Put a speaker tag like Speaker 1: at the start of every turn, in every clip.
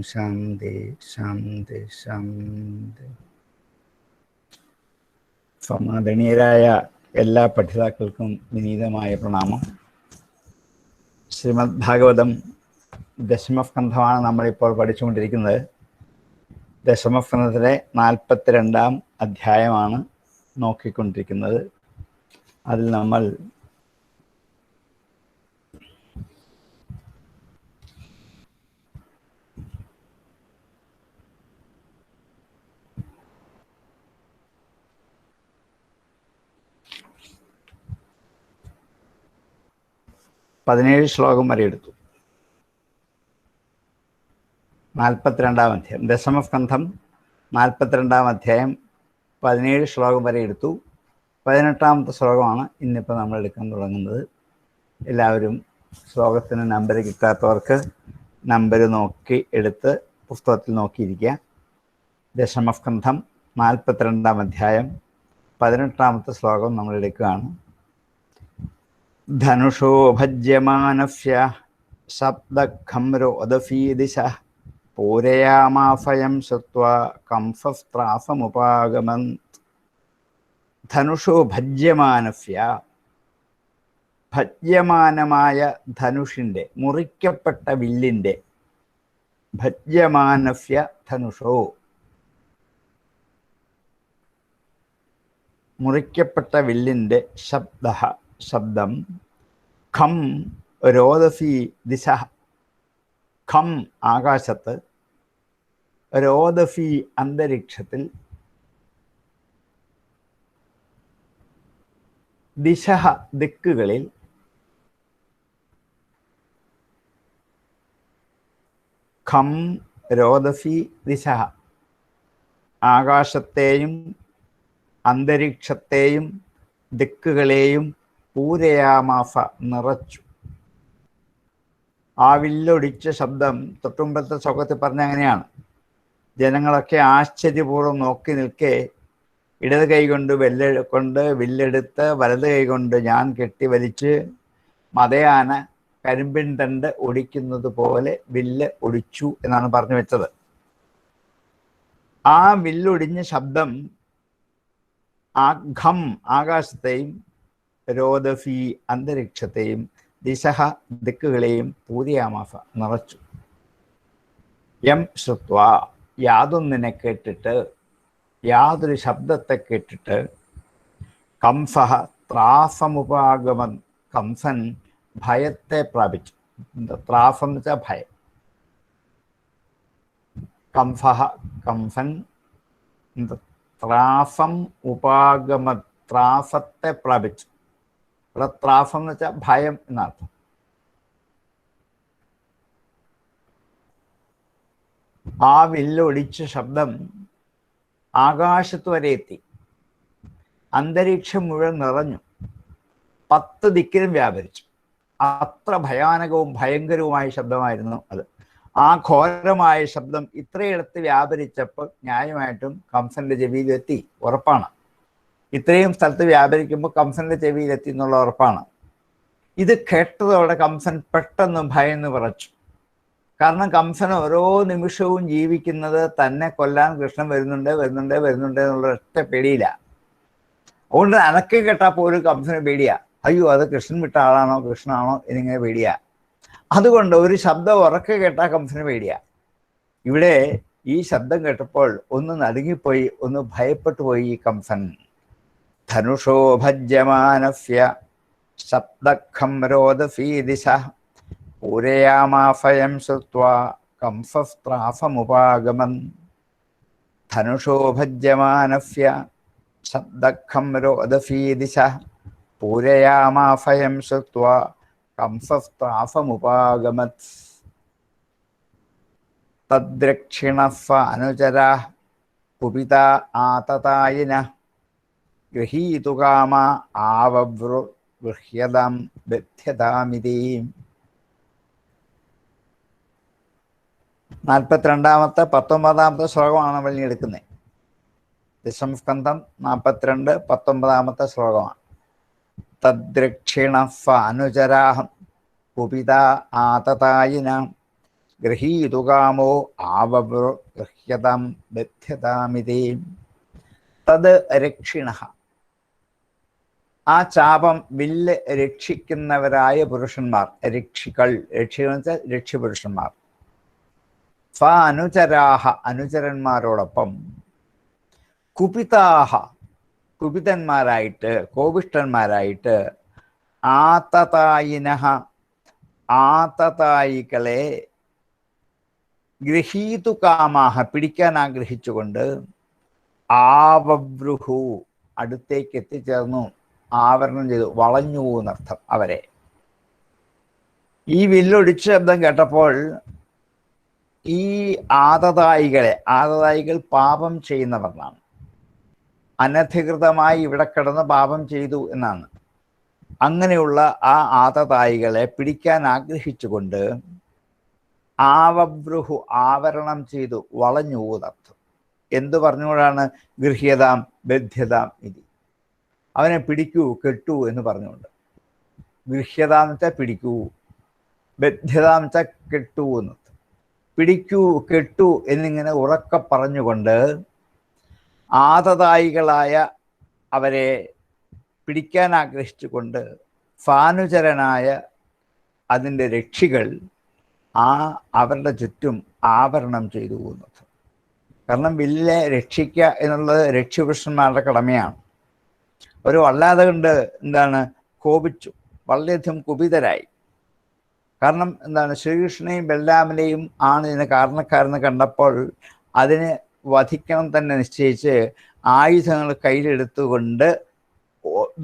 Speaker 1: ശാന്തി ശാന്തി ശാന്തി. സമാദരണീയരായ എല്ലാ പഠിതാക്കൾക്കും വിനീതമായ പ്രണാമം. ശ്രീമദ് ഭാഗവതം ദശമസ്കന്ധമാണ് നമ്മളിപ്പോൾ പഠിച്ചുകൊണ്ടിരിക്കുന്നത്. ദശമസ്കന്ധത്തിലെ 42-ാം അധ്യായമാണ് നോക്കിക്കൊണ്ടിരിക്കുന്നത്. അതിൽ നമ്മൾ ശ്ലോകം വരെ എടുത്തു. 42-ാം അധ്യായം ദശമസ്കന്ധം 42-ാം അധ്യായം 17 ശ്ലോകം വരെ എടുത്തു. 18-ാമത്തെ ശ്ലോകമാണ് ഇന്നിപ്പോൾ നമ്മൾ എടുക്കാൻ തുടങ്ങുന്നത്. എല്ലാവരും ശ്ലോകത്തിന് നമ്പർ കിട്ടാത്തവർക്ക് നമ്പർ നോക്കി എടുത്ത് പുസ്തകത്തിൽ നോക്കിയിരിക്കുക. ദശമസ്കന്ധം 42-ാം അധ്യായം 18-ാമത്തെ ശ്ലോകം നമ്മൾ എടുക്കുകയാണ്. ധനുഷോ ഭജ്യമാനസ്യ ശബ്ദഖം രോദഫീദിശഃ പൂരയാമാഫയം ശ്രുത്വാ കംസസ്ത്രാസമുപാഗമൻ. ധനുഷോ ഭജ്യമാനസ്യ, ഭജ്യമാനമായ ധനുഷിൻ്റെ, മുറിക്കപ്പെട്ട വില്ലിൻ്റെ, ഭജ്യമാനസ്യ ധനുഷോ, മുറിക്കപ്പെട്ട വില്ലിൻ്റെ ശബ്ദം ഖം രോദസി ദിശ, ഖം ആകാശത്ത്, രോദസി അന്തരീക്ഷത്തിൽ, ദിശ ദിക്കുകളിൽ, ഖം രോദസി ദിശ ആകാശത്തെയും അന്തരീക്ഷത്തെയും ദിക്കുകളെയും പൂരയാമാസ നിറച്ചു. ആ വില്ലൊടിച്ച ശബ്ദം തൊട്ടുമ്പത്തെ ശ്ലോകത്തിൽ പറഞ്ഞ അങ്ങനെയാണ്. ജനങ്ങളൊക്കെ ആശ്ചര്യപൂർവ്വം നോക്കി നിൽക്കെ ഇടത് കൈ കൊണ്ട് വില്ലെടുത്ത് വലത് കൈ കൊണ്ട് ഞാൻ കെട്ടി വലിച്ച് മതയാന കരിമ്പിൻ തണ്ട് ഒടിക്കുന്നത് പോലെ വില്ല് ഒടിച്ചു എന്നാണ് പറഞ്ഞു വെച്ചത്. ആ വില്ലൊടിഞ്ഞ ശബ്ദം ഖം ആകാശത്തെയും രോദഫി അന്തരീക്ഷത്തെയും ദിശഹ ദിക്കുകളെയും പൂരയാമാസ നിറച്ചു. യം ശ്രുത്വ, യാതൊന്നിനെ കേട്ടിട്ട്, യാതൊരു ശബ്ദത്തെ കേട്ടിട്ട്, കംസഹ ത്രാസമുപാഗമൻ, കംസൻ ഭയത്തെ പ്രാപിച്ചു. ത്രാസം എന്ന് വെച്ചാൽ ഭയം. കംസൻ ത്രാസം ഉപാഗമ, ത്രാസത്തെ പ്രാപിച്ചു. ഇവിടെ ത്രാസം എന്ന് വെച്ചാൽ ഭയം എന്നർത്ഥം. ആ വില്ലൊടിച്ച ശബ്ദം ആകാശത്ത് വരെ എത്തി. അന്തരീക്ഷം മുഴുവൻ നിറഞ്ഞു. 10 ദിക്കിലും വ്യാപരിച്ചു. അത്ര ഭയാനകവും ഭയങ്കരവുമായ ശബ്ദമായിരുന്നു അത്. ആ ഘോരമായ ശബ്ദം ഇത്രയിടത്ത് വ്യാപരിച്ചപ്പോൾ ന്യായമായിട്ടും കംസന്റെ ചെവിയിലെത്തി, ഉറപ്പാണ്. ഇത്രയും സ്ഥലത്ത് വ്യാപരിക്കുമ്പോൾ കംസന്റെ ചെവിയിലെത്തി എന്നുള്ള ഉറപ്പാണ്. ഇത് കേട്ടതോടെ കംസൻ പെട്ടെന്ന് ഭയന്ന് വിറച്ചു. കാരണം കംസൻ ഓരോ നിമിഷവും ജീവിക്കുന്നത് തന്നെ കൊല്ലാൻ കൃഷ്ണൻ വരുന്നുണ്ട് എന്നുള്ള ഒറ്റ പേടിയില്ല. അതുകൊണ്ട് അനക്കം കേട്ടാൽ പോലും കംസന് പേടിയാ. അയ്യോ, അത് കൃഷ്ണൻ വിട്ട ആളാണോ കൃഷ്ണനാണോ എന്നിങ്ങനെ പേടിയാ. അതുകൊണ്ട് ഒരു ശബ്ദം ഉറക്കെ കേട്ടാൽ കംസന് പേടിയാ. ഇവിടെ ഈ ശബ്ദം കേട്ടപ്പോൾ ഒന്ന് നടുങ്ങിപ്പോയി, ഒന്ന് ഭയപ്പെട്ടു പോയി ഈ കംസൻ. ധനുഷോ ഭജ്യമാനസ്യ ശബ്ദഖം രോദസി ദിശഃ പൂരയാമാഫയം ശ്രുത്വാ കംസസ്ത്രാസമുപാഗമൻ. ധനുഷോ ഭജ്യമാനസ്യ ശബ്ദഖം രോദസി ദിശഃ പൂരയാമാഫയം ശ്രുത്വാ കംസസ്ത്രാസമുപാഗമത്. തദ്രക്ഷിണസ്വ അനുചരാഃ കുപിതാ ആതതായിനഃ ഗൃഹീതുകാമ ആവവൃഹ്യതാം ബധ്യതാമിതി. 42-ാമത്തെ 19-ാമത്തെ ശ്ലോകമാണ് നമ്മൾ ഇനി എടുക്കുന്നത്. ദശമസ്കന്ധം 42, 19-ാമത്തെ ശ്ലോകമാണ്. തദ്രക്ഷിണസ്വ അനുചരാഃ കുപിതാ ആതതായിന ഗൃഹീതുകാമോ ആവവൃഹ്യതാം ബധ്യതാമിതി തത് രക്ഷിണഃ. ആ ചാപം വില്ല് രക്ഷിക്കുന്നവരായ പുരുഷന്മാർ, രക്ഷികൾ, രക്ഷികൾ എന്ന് വെച്ചാൽ രക്ഷിപുരുഷന്മാർ, അനുചരാഹ അനുചരന്മാരോടൊപ്പം, കുപിതാഹ കുപിതന്മാരായിട്ട്, കോപിഷ്ടന്മാരായിട്ട്, ആതതായിനഃ ആതതായികളെ, ഗൃഹീതുകാമാഹ പിടിക്കാൻ ആഗ്രഹിച്ചുകൊണ്ട്, ആവവൃഹു അടുത്തേക്ക് എത്തിച്ചേർന്നു, ആവരണം ചെയ്തു, വളഞ്ഞു എന്നർത്ഥം അവരെ. ഈ വില്ലൊടിച്ച ശബ്ദം കേട്ടപ്പോൾ ഈ ആതതായികൾ പാപം ചെയ്യുന്നവരാണ്, അനധികൃതമായി ഇവിടെ കിടന്ന് പാപം ചെയ്തു എന്നാണ്. അങ്ങനെയുള്ള ആ ആതതായികളെ പിടിക്കാൻ ആഗ്രഹിച്ചുകൊണ്ട് ആവവൃഹു ആവരണം ചെയ്തു, വളഞ്ഞു എന്നർത്ഥം. എന്തു പറഞ്ഞുകൊണ്ടാണ്? ഗൃഹ്യതാം ബധ്യതാം ഇതി, അവനെ പിടിക്കൂ കെട്ടു എന്ന് പറഞ്ഞുകൊണ്ട്. ഗൃഹ്യത എന്ന് വെച്ചാൽ പിടിക്കൂ, ബധ്യത എന്ന് വെച്ചാൽ കെട്ടു എന്ന്. പിടിക്കൂ കെട്ടു എന്നിങ്ങനെ ഉറക്കെ പറഞ്ഞുകൊണ്ട് ആതതായികളായ അവരെ പിടിക്കാൻ ആഗ്രഹിച്ചുകൊണ്ട് ഫാനുചരനായ അതിൻ്റെ രക്ഷികൾ അവരുടെ ചുറ്റും ആവരണം ചെയ്തു എന്നത്. കാരണം വില്ലിനെ രക്ഷിക്കുക എന്നുള്ളത് രക്ഷിപുരുഷന്മാരുടെ കടമയാണ്. അവർ വല്ലാതെ കണ്ട് കോപിച്ചു, വളരെയധികം കുപിതരായി. കാരണം ശ്രീകൃഷ്ണനെയും ബലരാമനെയും ആണ് ഇതിന് കാരണക്കാരെന്ന് കണ്ടപ്പോൾ അതിനെ വധിക്കണം തന്നെ നിശ്ചയിച്ച് ആയുധങ്ങൾ കയ്യിലെടുത്തുകൊണ്ട്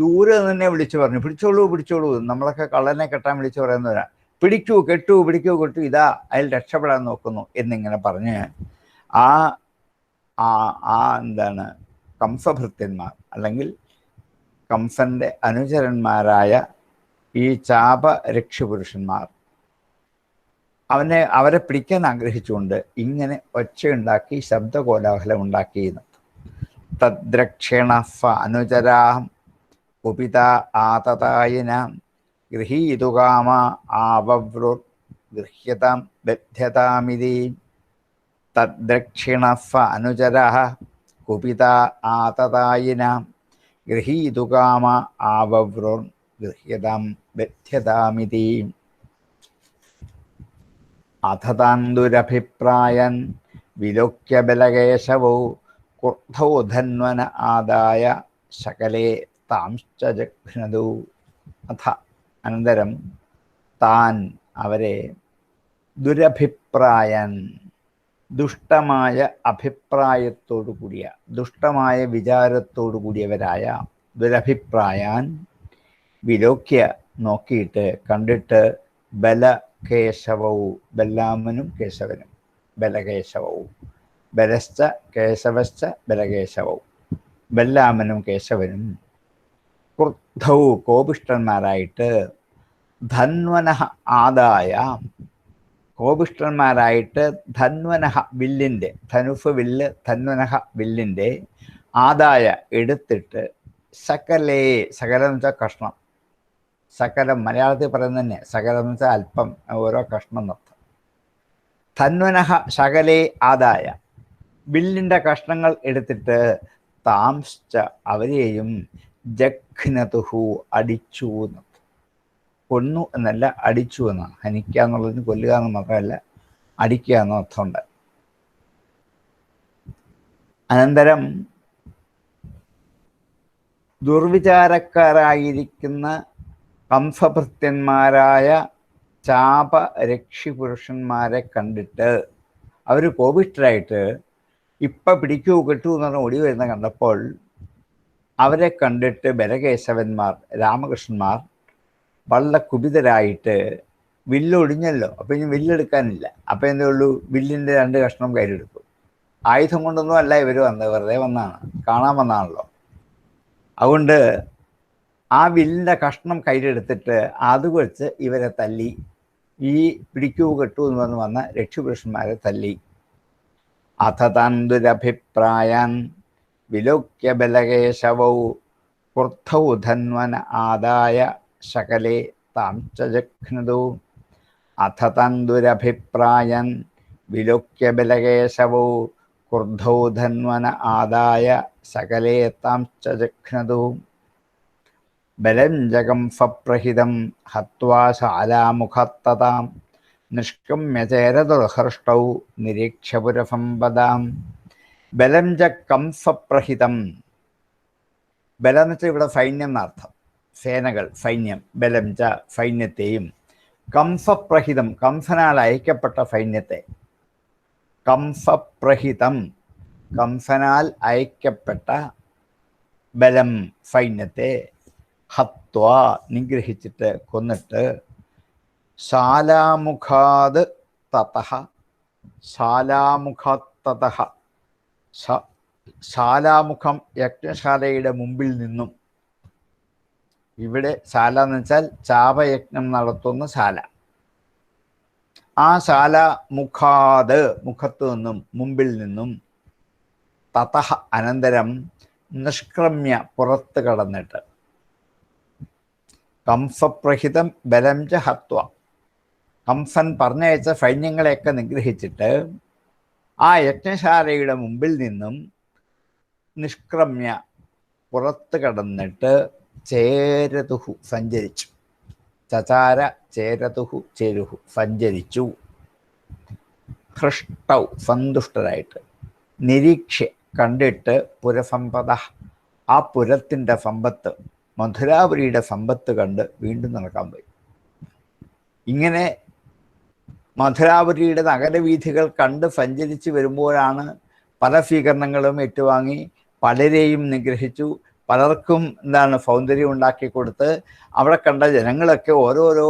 Speaker 1: ദൂരെ തന്നെ വിളിച്ചു പറഞ്ഞു, പിടിച്ചോളൂ പിടിച്ചോളൂ. നമ്മളൊക്കെ കള്ളനെ കെട്ടാൻ വിളിച്ചു പറയുന്നവരാ, പിടിക്കൂ കെട്ടു, പിടിക്കൂ കെട്ടു, ഇതാ അതിൽ രക്ഷപ്പെടാൻ നോക്കുന്നു എന്നിങ്ങനെ പറഞ്ഞ് കംസഭൃത്യന്മാർ അല്ലെങ്കിൽ കംസന്റെ അനുചരന്മാരായ ഈ ചാപ രക്ഷപുരുഷന്മാർ അവരെ പിടിക്കാൻ ആഗ്രഹിച്ചുകൊണ്ട് ഇങ്ങനെ ഒച്ചയുണ്ടാക്കി, ശബ്ദകോലാഹലം ഉണ്ടാക്കിയെന്ന്. തദ്രക്ഷണ അനുചരാഹം കുപിത ആതതായിന ഗൃഹീതുകാമ ആവവൃർ ഗൃഹ്യതാം ബധ്യതാമിതി. തദ്രക്ഷിണ അനുചരഃ കുപിത ആതതായിന ഗൃഹീതുകാമ ആവവൃർ ഗൃഹ്യതാം ബധ്യതാമിതി. അഥതാൻ ദുരഭിപ്രായൻ വിലോക്യ ബലകേശവോ ക്രുദ്ധോ ധന്വന ആദായ ശകലേ താംശ്ച ജഘ്നതു. അഥ അനന്തരം താൻ അവരെ ദുരഭിപ്രായൻ ദുഷ്ടമായ അഭിപ്രായത്തോടു കൂടിയ, ദുഷ്ടമായ വിചാരത്തോടു കൂടിയവരായ ദുരഭിപ്രായാൻ വിലോക്യ നോക്കിയിട്ട് കണ്ടിട്ട്, ബലകേശവവും ബലരാമനും കേശവനും, ബലകേശവവും ബലശ്ച കേശവശ്ച ബലകേശവവും, ബലരാമനും കേശവനും ക്രുദ്ധൗ കോപിഷ്ടന്മാരായിട്ട്, ധന്വനഃ ആദായ കോപിഷ്ടന്മാരായിട്ട്, ധന്വനഃ വില്ലിൻ്റെ, ധനുഫ് വില്ല്, ധന്വനഃ വില്ലിൻ്റെ ആദായ എടുത്തിട്ട്, സകലേ സകലം എന്ന് വെച്ചാൽ കഷ്ണം, സകലം മലയാളത്തിൽ പറയുന്നത് തന്നെ, സകലം എന്ന് വെച്ചാൽ അല്പം, ഓരോ കഷ്ണം നിർത്തം. ധന്വനഃ ശകലേ ആദായ വില്ലിൻ്റെ കഷ്ണങ്ങൾ എടുത്തിട്ട്, താംശ്ച അവരെയും, ജഘ്നതുഹു അടിച്ചു എന്ന്. കൊന്നു എന്നല്ല, അടിച്ചു എന്നാണ്. ഹനിക്കുക എന്നുള്ളതിന് കൊല്ലുക എന്ന് മാത്രമല്ല, അടിക്കുക എന്ന അർത്ഥമുണ്ട്. അനന്തരം ദുർവിചാരക്കാരായിരിക്കുന്ന കംസഭൃത്യന്മാരായ ചാപ രക്ഷിപുരുഷന്മാരെ കണ്ടിട്ട് അവർ കോപിഷ്ടരായിട്ട് ഇപ്പം പിടിക്കൂ കെട്ടു എന്ന് പറഞ്ഞ് ഓടി വരുന്ന കണ്ടപ്പോൾ അവരെ കണ്ടിട്ട് ബലകേശവന്മാർ, രാമകൃഷ്ണന്മാർ വളരെ കുപിതരായിട്ട്, വില്ലൊടിഞ്ഞല്ലോ, അപ്പം ഇനി വില്ലെടുക്കാനില്ല. അപ്പം എന്തേ ഉള്ളൂ, വില്ലിൻ്റെ 2 കഷ്ണം കയ്യിലെടുത്തു. ആയുധം കൊണ്ടൊന്നും അല്ല ഇവർ വന്നത്, വെറുതെ വന്നാണ്, കാണാൻ വന്നാണല്ലോ. അതുകൊണ്ട് ആ വില്ലിൻ്റെ കഷ്ണം കയ്യിലെടുത്തിട്ട് അത് വെച്ച് ഇവരെ തല്ലി, ഈ പിടിക്കൂ കെട്ടു എന്ന് പറഞ്ഞ് വന്ന രക്ഷപുരുഷന്മാരെ തല്ലി. അഥ താൻ ദുരഭിപ്രായാൻ വിലോക്യ ബലകേശവൗ ക്രുദ്ധൗ ധന്വന ആദായ ശകലേ താംശ്ച ജഘ്നതു. അഥ തന്തുരഭിപ്രായൻ വിലോക്യ ബലകേശവോ ക്രുദ്ധൗ ധന്വന ആദായ സകലേ താം ച ബലം ജഗംഫപ്രഹിതം ഹത്വാ ശാലാമുഖത്തതാം നിഷ്കമ്യ ചേരതുർഹർഷ്ടൗ നിരീക്ഷപുരസമ്പദാം. ബലം ച കംസപ്രഹിതം. ബലം എന്ന് വെച്ചാൽ ഇവിടെ സൈന്യം എന്നർത്ഥം, സേനകൾ, സൈന്യം. ബലം ച സൈന്യത്തെയും, കംസപ്രഹിതം കംസനാൽ അയക്കപ്പെട്ട സൈന്യത്തെ. കംസപ്രഹിതം കംസനാൽ അയക്കപ്പെട്ട ബലം സൈന്യത്തെ ഹത്വ നിഗ്രഹിച്ചിട്ട് കൊന്നിട്ട് ശാലാമുഖാത് തതഃ ശാലാമുഖത്തതഃ ശാലാമുഖം യജ്ഞശാലയുടെ മുമ്പിൽ നിന്നും. ഇവിടെ ശാല എന്ന് വെച്ചാൽ ചാപയജ്ഞം നടത്തുന്ന ശാല. ആ ശാല മുഖാത് മുഖത്തു നിന്നും, മുമ്പിൽ നിന്നും, തതഃ അനന്തരം നിഷ്ക്രമ്യ പുറത്ത് കടന്നിട്ട്, കംസപ്രഹിതം ബലം ച ഹത്വ കംസൻ പറഞ്ഞയച്ച സൈന്യങ്ങളെയൊക്കെ നിഗ്രഹിച്ചിട്ട് ആ യജ്ഞശാലയുടെ മുമ്പിൽ നിന്നും നിഷ്ക്രമ്യ പുറത്ത് കടന്നിട്ട് ചേരതുഹു സഞ്ചരിച്ചു. ചചാര ചേരതുഹു ചേരുഹു സഞ്ചരിച്ചു. ഹൃഷ്ടൗ സന്തുഷ്ടരായിട്ട്, നിരീക്ഷ്യ കണ്ടിട്ട്, പുരസമ്പദ ആ പുരത്തിൻ്റെ സമ്പത്ത്, മധുരാപുരിയുടെ സമ്പത്ത് കണ്ട് വീണ്ടും നടക്കാൻ പോയി. ഇങ്ങനെ മധുരാപുരിയുടെ നഗരവീഥികൾ കണ്ട് സഞ്ചരിച്ച് വരുമ്പോഴാണ് പല സ്വീകരണങ്ങളും ഏറ്റുവാങ്ങി, പലരെയും നിഗ്രഹിച്ചു, പലർക്കും സൗന്ദര്യം ഉണ്ടാക്കി കൊടുത്ത് അവിടെ കണ്ട ജനങ്ങളൊക്കെ ഓരോരോ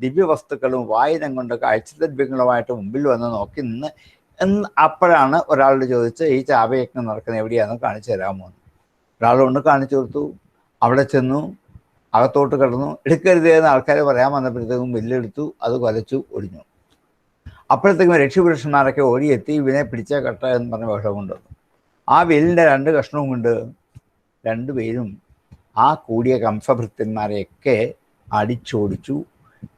Speaker 1: ദിവ്യവസ്തുക്കളും വായുധം കൊണ്ട് കാഴ്ചദ്രവ്യങ്ങളുമായിട്ട് മുമ്പിൽ വന്ന് നോക്കി നിന്ന് അപ്പോഴാണ് ഒരാളോട് ചോദിച്ച് ഈ ചാപയജ്ഞം നടക്കുന്നത് എവിടെയാണെന്ന് കാണിച്ചു തരാമോ എന്ന്. ഒരാളുകൊണ്ട് കാണിച്ചു കൊടുത്തു. അവിടെ ചെന്നു, അകത്തോട്ട് കിടന്നു. എടുക്കരുതേന്ന് ആൾക്കാർ പറയാൻ വന്നപ്പോഴത്തേക്കും വില്ലെടുത്തു, അത് കൊലച്ചു, ഒടിഞ്ഞു. അപ്പോഴത്തേക്കും രക്ഷപുരുഷന്മാരൊക്കെ ഓടിയെത്തി ഇവനെ പിടിച്ച കട്ട എന്ന് പറഞ്ഞ വിഷം കൊണ്ടുവന്നു. ആ വില്ലിൻ്റെ 2 കഷ്ണവും കൊണ്ട് രണ്ടുപേരും ആ കൂടിയ കംസഭൃത്യന്മാരെയൊക്കെ അടിച്ചോടിച്ചു.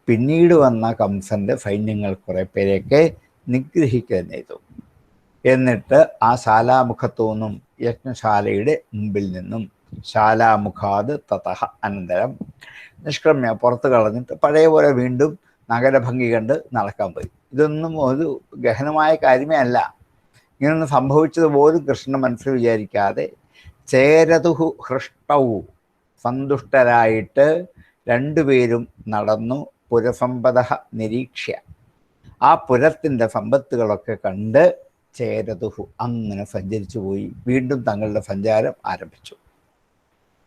Speaker 1: പിന്നീട് വന്ന കംസന്റെ സൈന്യങ്ങൾ കുറേ പേരെയൊക്കെ നിഗ്രഹിക്കുക ചെയ്തു. എന്നിട്ട് ആ ശാലാമുഖത്തു നിന്നും, യജ്ഞശാലയുടെ മുമ്പിൽ നിന്നും, ശാലാമുഖാത് തതഃ അനന്തരം നിഷ്ക്രമ്യ പുറത്ത് കളഞ്ഞിട്ട് പഴയ പോലെ വീണ്ടും നഗരഭംഗി കണ്ട് നടക്കാൻ പോയി. ഇതൊന്നും ഒരു ഗഹനമായ കാര്യമേ അല്ല. ഇങ്ങനൊന്നും സംഭവിച്ചത് പോലും കൃഷ്ണൻ മനസ്സിൽ വിചാരിക്കാതെ ചേരതുഹു ഹൃഷ്ടൗ സന്തുഷ്ടരായിട്ട് രണ്ടുപേരും നടന്നു. പുരസമ്പദ നിരീക്ഷ്യ ആ പുരത്തിൻ്റെ സമ്പത്തുകളൊക്കെ കണ്ട് ചേരതുഹു അങ്ങനെ സഞ്ചരിച്ചു പോയി. വീണ്ടും തങ്ങളുടെ സഞ്ചാരം ആരംഭിച്ചു.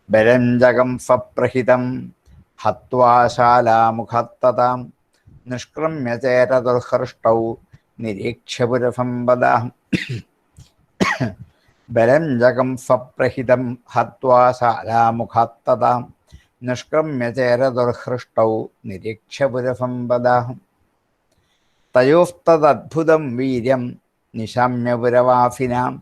Speaker 1: ബലം ജഗംസപ്രഹിതം ഹത്വാ ശാലാമുഖത്തതാം നിഷ്ക്രമ്യ ചേരതുർഹൃഷ്ടൗ നിരീക്ഷ്യ പുരസമ്പദാം. ബലം ജഗംസപ്രഹിതം ഹത്വാ ശാലാമുഖത്തതാം നിഷ്ക്രമ്യ ചേരതുർഹൃഷ്ടൗ നിരീക്ഷ്യ പുരസമ്പദാം. തയോസ്തദ്ഭുതം വീര്യം നിശമ്യ പുരവാസിനാം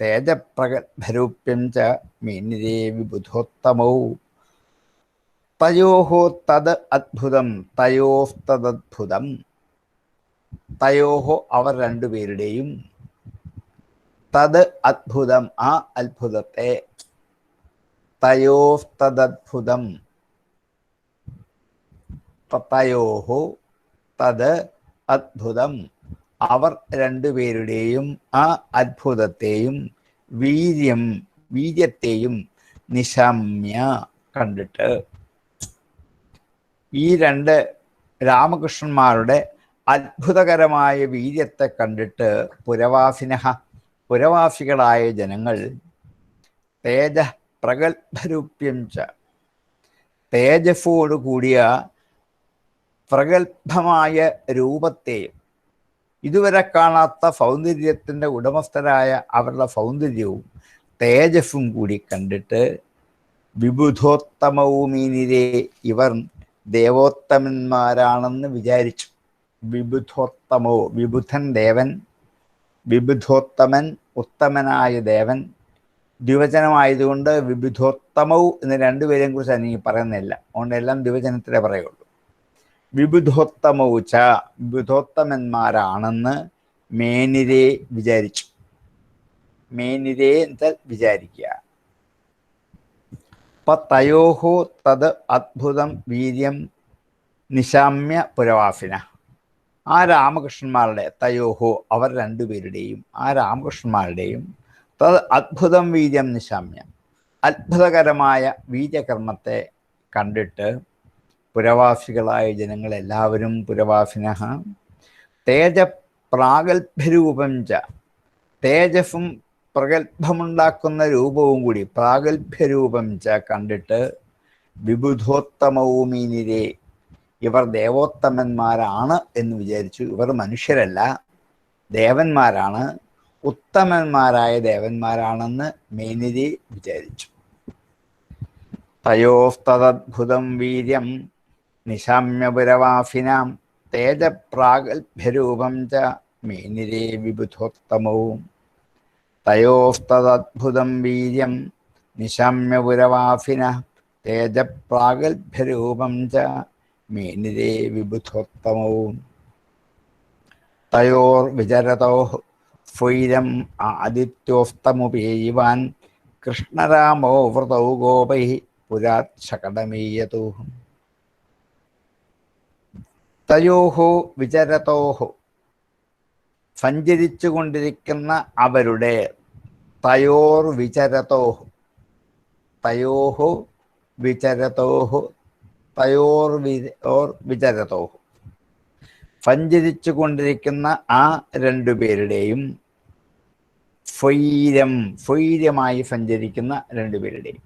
Speaker 1: തേജപ്രഗത്ഭരൂപ്യം ച മീനിരേ വിബുധോത്തമൗ. തയോഹോ തത് അദ്ഭുതം, തയോസ്തദ്ഭുതം, തയോഹോ അവർ രണ്ടുപേരുടെയും, തത് അദ്ഭുതം ആ അത്ഭുതത്തെ, തയോസ്തദ്ഭുതം, തയോഹോ തത് അദ്ഭുതം അവർ രണ്ടുപേരുടെയും ആ അത്ഭുതത്തെയും വീര്യത്തെയും നിശമ്യ കണ്ടിട്ട്, ഈ 2 രാമകൃഷ്ണന്മാരുടെ അത്ഭുതകരമായ വീര്യത്തെ കണ്ടിട്ട് പുരവാസിനഃ പുരവാസികളായ ജനങ്ങൾ തേജ പ്രഗത്ഭരൂപ്യം ച തേജസ്സോടു കൂടിയ പ്രഗത്ഭമായ രൂപത്തെയും, ഇതുവരെ കാണാത്ത സൗന്ദര്യത്തിൻ്റെ ഉടമസ്ഥരായ അവരുടെ സൗന്ദര്യവും തേജസ്സും കൂടി കണ്ടിട്ട് വിബുധോത്തമവുമീനിരെ ഇവർ ദേവോത്തമന്മാരാണെന്ന് വിചാരിച്ചു. വിബുധോത്തമോ വിബുധൻ ദേവൻ, വിബുധോത്തമൻ ഉത്തമനായ ദേവൻ. ദ്വിവചനമായതുകൊണ്ട് വിബുധോത്തമവും എന്ന് 2 പേരെയും കുറിച്ച് എനിക്ക് പറയുന്നില്ല. അതുകൊണ്ട് എല്ലാം ദ്വിവചനത്തിലേ പറയുള്ളൂ. വിബുധോത്തമൗച്ച വിബുധോത്തമന്മാരാണെന്ന് മേനിരെ വിചാരിച്ചു. മേനിരെ എന്താൽ വിചാരിക്കുക. തയോഹോ തത് അദ്ഭുതം വീര്യം നിശാമ്യ പുരവാസിന. ആ രാമകൃഷ്ണന്മാരുടെ തയോഹോ അവർ രണ്ടുപേരുടെയും ആ രാമകൃഷ്ണന്മാരുടെയും തത് അദ്ഭുതം വീര്യം നിശാമ്യ അത്ഭുതകരമായ വീര്യകർമ്മത്തെ കണ്ടിട്ട് പുരവാസികളായ ജനങ്ങളെല്ലാവരും പുരവാസിന തേജ പ്രാഗൽഭ്യരൂപം ച തേജസ്സും പ്രഗത്ഭമുണ്ടാക്കുന്ന രൂപവും കൂടി പ്രാഗൽഭ്യരൂപം ച കണ്ടിട്ട് വിബുധോത്തമൗമീനിരെ ഇവർ ദേവോത്തമന്മാരാണ് എന്ന് വിചാരിച്ചു. ഇവർ മനുഷ്യരല്ല, ദേവന്മാരാണ്, ഉത്തമന്മാരായ ദേവന്മാരാണെന്ന് മേനിരെ വിചാരിച്ചു. തയോസ്തദ്ഭുതം വീര്യം നിശാമ്യപുരവാസിനാം തേജപ്രാഗൽഭ്യരൂപം ച മേനിരെ വിബുധോത്തമവും. തയോസ്തദ്ഭുതം വീര്യം നിശാമ്യപുരവാസിന തേജപ്രാഗൽഭ്യരൂപം ച മേനിരെ വിബുധോത്തമവും. തയോർവിചരതോ സ്വൈരം ആദിത്യോസ്തമുപേയിവാൻ കൃഷ്ണരാമോ വ്രതൗ ഗോപൈ പുരാത് ശകടമീയതു. തയോഹോ വിചരതോഹോ സഞ്ചരിച്ചു കൊണ്ടിരിക്കുന്ന അവരുടെ തയോർ വിചരതോഹോ തയോഹോ വിചരതോഹോ തയോർ വിചരതോഹോ സഞ്ചരിച്ചു കൊണ്ടിരിക്കുന്ന ആ രണ്ടുപേരുടെയും സ്വൈര്യമായി സഞ്ചരിക്കുന്ന രണ്ടുപേരുടെയും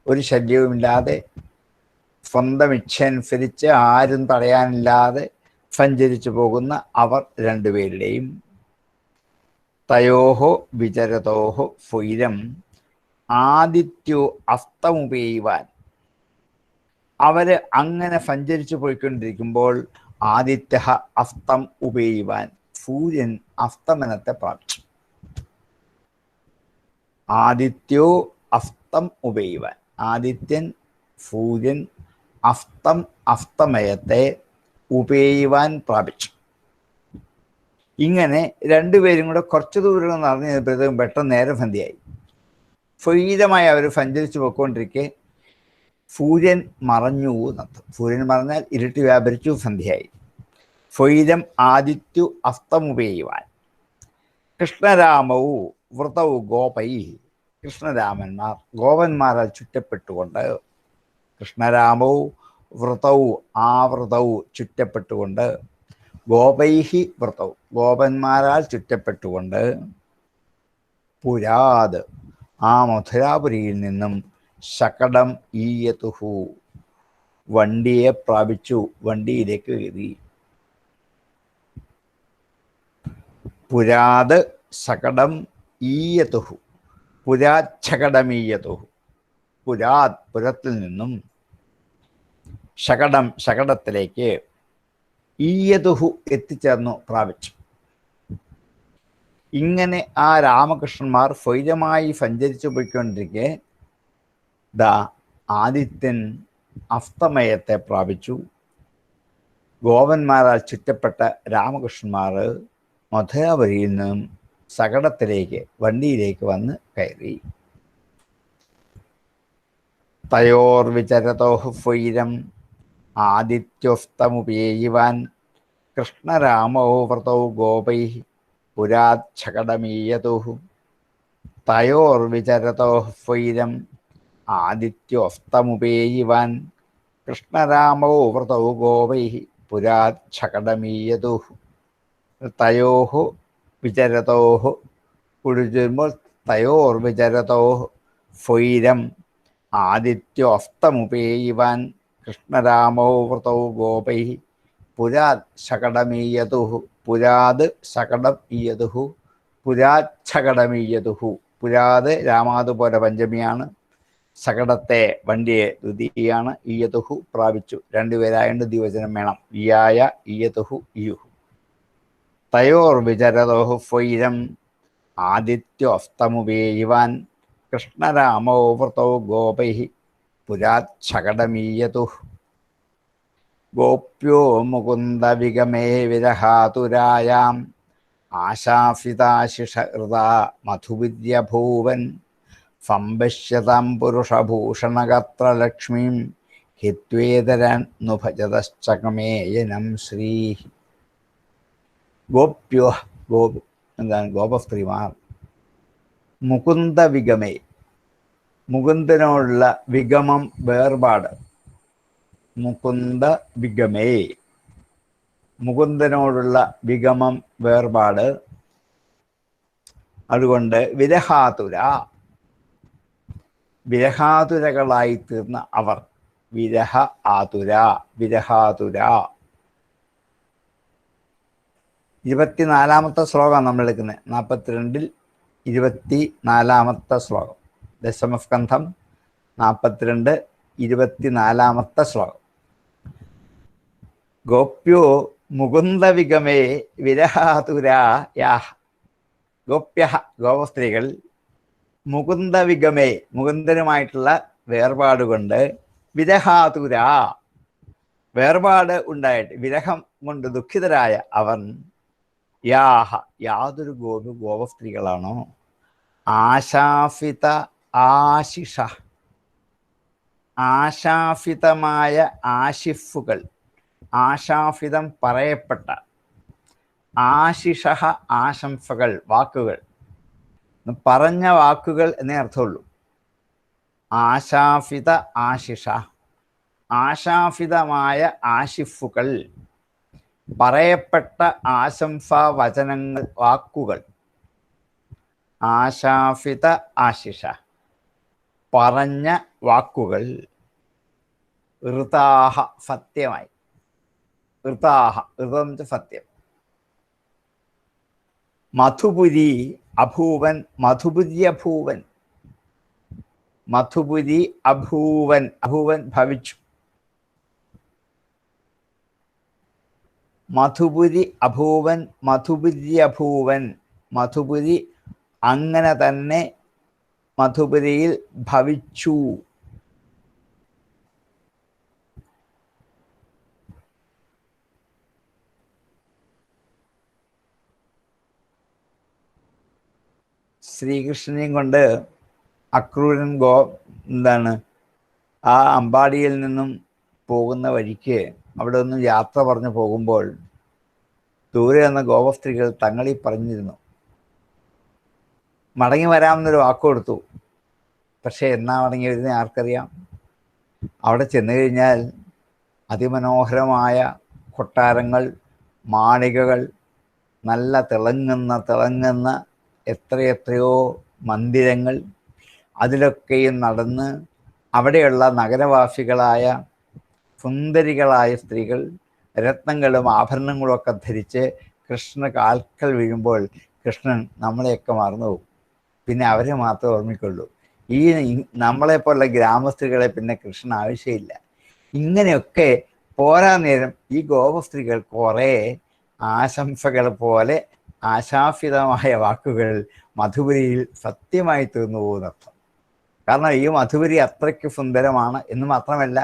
Speaker 1: ഒരു ശല്യവുമില്ലാതെ സ്വന്തം ഇച്ഛയനുസരിച്ച് ആരും തടയാനില്ലാതെ സഞ്ചരിച്ചു പോകുന്ന അവർ രണ്ടുപേരുടെയും തയോഹോ വിചരതോഹോ സ്വൈരം ആദിത്യോ അസ്തമുപേയുവാൻ അവര് അങ്ങനെ സഞ്ചരിച്ചു പോയിക്കൊണ്ടിരിക്കുമ്പോൾ ആദിത്യ അസ്തം ഉപേയുവാൻ സൂര്യൻ അസ്തമനത്തെ പ്രാപിച്ചു. ആദിത്യോ അസ്തം ഉപേയുവാൻ ആദിത്യൻ സൂര്യൻ അസ്തമയത്തെ ഉപേയുവാൻ പ്രാപിച്ചു. ഇങ്ങനെ രണ്ടുപേരും കൂടെ കുറച്ചു ദൂരം നടന്നു കഴിഞ്ഞപ്പോഴത്തേക്കും പെട്ടെന്ന് നേരം സന്ധ്യയായി. സ്വൈരമായി അവർ സഞ്ചരിച്ചു പോയിക്കൊണ്ടിരിക്കെ സൂര്യൻ മറഞ്ഞു എന്നർത്ഥം. സൂര്യൻ മറഞ്ഞാൽ ഇരുട്ടി വ്യാപരിച്ചു, സന്ധ്യയായി. സ്വൈരം ആദിത്യു അസ്തമുപേയുവാൻ കൃഷ്ണരാമവും വ്രതവും ഗോപൈ കൃഷ്ണരാമന്മാർ ഗോപന്മാരാൽ ചുറ്റപ്പെട്ടുകൊണ്ട് കൃഷ്ണരാമവും വ്രതവും വ്രതവും ചുറ്റപ്പെട്ടുകൊണ്ട് ഗോപൈഹി വ്രതവും ഗോപന്മാരാൽ ചുറ്റപ്പെട്ടുകൊണ്ട് പുരാത് ആ മഥുരാപുരിയിൽ നിന്നും ശകടം ഈയതുഹു വണ്ടിയെ പ്രാപിച്ചു, വണ്ടിയിലേക്ക് കയറി. പുരാത് ശകടം ഈയതുഹു പുരാത് ശകടമീയതുഹു പുരാത് പുരത്തിൽ നിന്നും ശകടത്തിലേക്ക് ഈയതുഹു എത്തിച്ചേർന്നു, പ്രാപിച്ചു. ഇങ്ങനെ ആ രാമകൃഷ്ണന്മാർ സ്വൈരമായി സഞ്ചരിച്ചു പോയിക്കൊണ്ടിരിക്കെ ആദിത്യൻ അസ്തമയത്തെ പ്രാപിച്ചു. ഗോപന്മാരാൽ ചുറ്റപ്പെട്ട രാമകൃഷ്ണന്മാർ മഥുരാപുരിയിൽ നിന്നും ശകടത്തിലേക്ക് വണ്ടിയിലേക്ക് വന്ന് കയറി. തയോർവിചരതോഹ് സ്വൈരം ആദിത്യോസ്തമുപേയുവാൻ കൃഷ്ണരാമോ വ്രതൗ ഗോപൈ പുരാത് ശകടമീയതുഹു. തയോർവിചരതോഹ് സ്വൈരം ആദിത്യോസ്തമുപേയുവാൻ കൃഷ്ണരാമോ വ്രതൗ ഗോപൈ പുരാത് ശകടമീയതുഹു. തയോഹ് വിചരതോഹ് കുടിച്ചുമ്പോൾ തയോർവിചരതോഹ് സ്വൈരം ആദിത്യോസ്തമുപേയുവാൻ കൃഷ്ണരാമോ വ്രതൗ ഗോപൈ പുരാത് ശകടമീയതുഹു. പുരാത് ശകടം ഈയതുഹു പുരാത് ശകടമീയതുഹു. പുരാത് രാമാതുപോലെ പഞ്ചമിയാണ്, ശകടത്തെ വണ്ടിയെ ദ്വിതീയാണ്, ഈയതുഹു പ്രാപിച്ചു. രണ്ടുപേരായണ്ട് ദ്വിവചനം വേണം. ഇയായ ഈയതുഹു ഇയുഹു. തയോർവിചരതോഹു സ്വൈരം ആദിത്യോസ്തമുപേയുവാൻ കൃഷ്ണരാമോ വ്രതൗ ഗോപൈ പുരാത് ശകടമീയതുഹു. ഗോപ്യോ മുകുന്ദ വിഗമേ വിരഹാതുരായാം ആശാഫിതാശിഷഹൃദ മധുവിദ്യഭൂവൻ സംപശ്യതാം പുരുഷഭൂഷണഗത്രലക്ഷ്മീം ഹിത്വേതരൻ നുഭജതശ്ചകമേയനം ശ്രീ. ഗോപ്യോ എന്താണ് ഗോപസ്ത്രീമാർ മുകുന്ദ വിഗമേ, മുകുന്ദനോടുള്ള വിഗമം വേർപാട്. മുകുന്ദ വിഗമേ, മുകുന്ദനോടുള്ള വിഗമം വേർപാട്. അതുകൊണ്ട് വിരഹാതുര, വിരഹാതുരകളായി തീർന്ന അവർ. വിരഹ ആതുര, വിരഹാതുര. 24-ാമത്തെ ശ്ലോകം നമ്മൾ എടുക്കുന്നത്. 42-ൽ 24-ാമത്തെ ശ്ലോകം. ദശമസ്കന്ധം 42, 24-ാമത്തെ ശ്ലോകം. ഗോപ്യോ മുകുന്ദ വിഗമേ വിരഹാതുരാ. ഗോപ്യ ഗോപസ്ത്രീകൾ മുകുന്ദ വിഗമേ, മുകുന്ദനുമായിട്ടുള്ള വേർപാട് കൊണ്ട്, വിരഹാതുര വേർപാട് ഉണ്ടായിട്ട് വിരഹം കൊണ്ട് ദുഃഖിതരായ അവർ, യാതൊരു ഗോപസ്ത്രീകളാണോ, ആശാഫിത ആശിഷ, ആശാഫിതമായ ആശിഫുകൾ, ആശാഫിതം പറയപ്പെട്ട, ആശിഷ ആശംസകൾ, വാക്കുകൾ, പറഞ്ഞ വാക്കുകൾ എന്നേ അർത്ഥമുള്ളൂ. ആശാഫിത ആശിഷ, ആശാഫിതമായ ആശിഫുകൾ, പറയപ്പെട്ട ആശംസാ വചനങ്ങൾ, വാക്കുകൾ. ആശാഫിത ആശിഷ, പറഞ്ഞ വാക്കുകൾ. ഋതാഹ സത്യമായി, ഋതാഹ ഋതം സത്യം. മധുപുരി അഭൂവൻ, മധുപുരി അഭൂവൻ, മധുപുരി അഭൂവൻ, അഭൂവൻ ഭവിച്ചു. മധുപുരി അഭൂവൻ, മധുപുരി അഭൂവൻ, മധുപുരി അങ്ങനെ തന്നെ മധുപുരിയിൽ ഭവിച്ചു. ശ്രീകൃഷ്ണനെയും കൊണ്ട് അക്രൂരൻ ആ അമ്പാടിയിൽ നിന്നും പോകുന്ന വഴിക്ക് അവിടെ നിന്നും യാത്ര പറഞ്ഞു പോകുമ്പോൾ ദൂരെ എന്ന ഗോപസ്ത്രീകൾ തങ്ങളീ പറഞ്ഞിരുന്നു, മടങ്ങി വരാമെന്നൊരു വാക്ക് കൊടുത്തു. പക്ഷേ എന്നാ മടങ്ങി വരുന്നത് ആർക്കറിയാം. അവിടെ ചെന്നു കഴിഞ്ഞാൽ അതിമനോഹരമായ കൊട്ടാരങ്ങൾ, മാളികകൾ, നല്ല തിളങ്ങുന്ന എത്രയെത്രയോ മന്ദിരങ്ങൾ, അതിലൊക്കെയും നടന്ന് അവിടെയുള്ള നഗരവാസികളായ സുന്ദരികളായ സ്ത്രീകൾ രത്നങ്ങളും ആഭരണങ്ങളും ഒക്കെ ധരിച്ച് കൃഷ്ണ കാൽക്കൽ വീഴുമ്പോൾ കൃഷ്ണൻ നമ്മളെയൊക്കെ മറന്നു പോകും. പിന്നെ അവരെ മാത്രമേ ഓർമ്മിക്കുള്ളൂ. ഈ നമ്മളെപ്പോലുള്ള ഗ്രാമസ്ത്രീകളെ പിന്നെ കൃഷ്ണൻ ആവശ്യമില്ല. ഇങ്ങനെയൊക്കെ പോരാ നേരം ഈ ഗോപസ്ത്രീകൾ കുറേ ആശംസകൾ പോലെ ആശാഫിതമായ വാക്കുകൾ മധുപുരിയിൽ സത്യമായി തീർന്നു പോകുന്നർത്ഥം. കാരണം ഈ മധുപുരി അത്രയ്ക്ക് സുന്ദരമാണ് എന്ന് മാത്രമല്ല,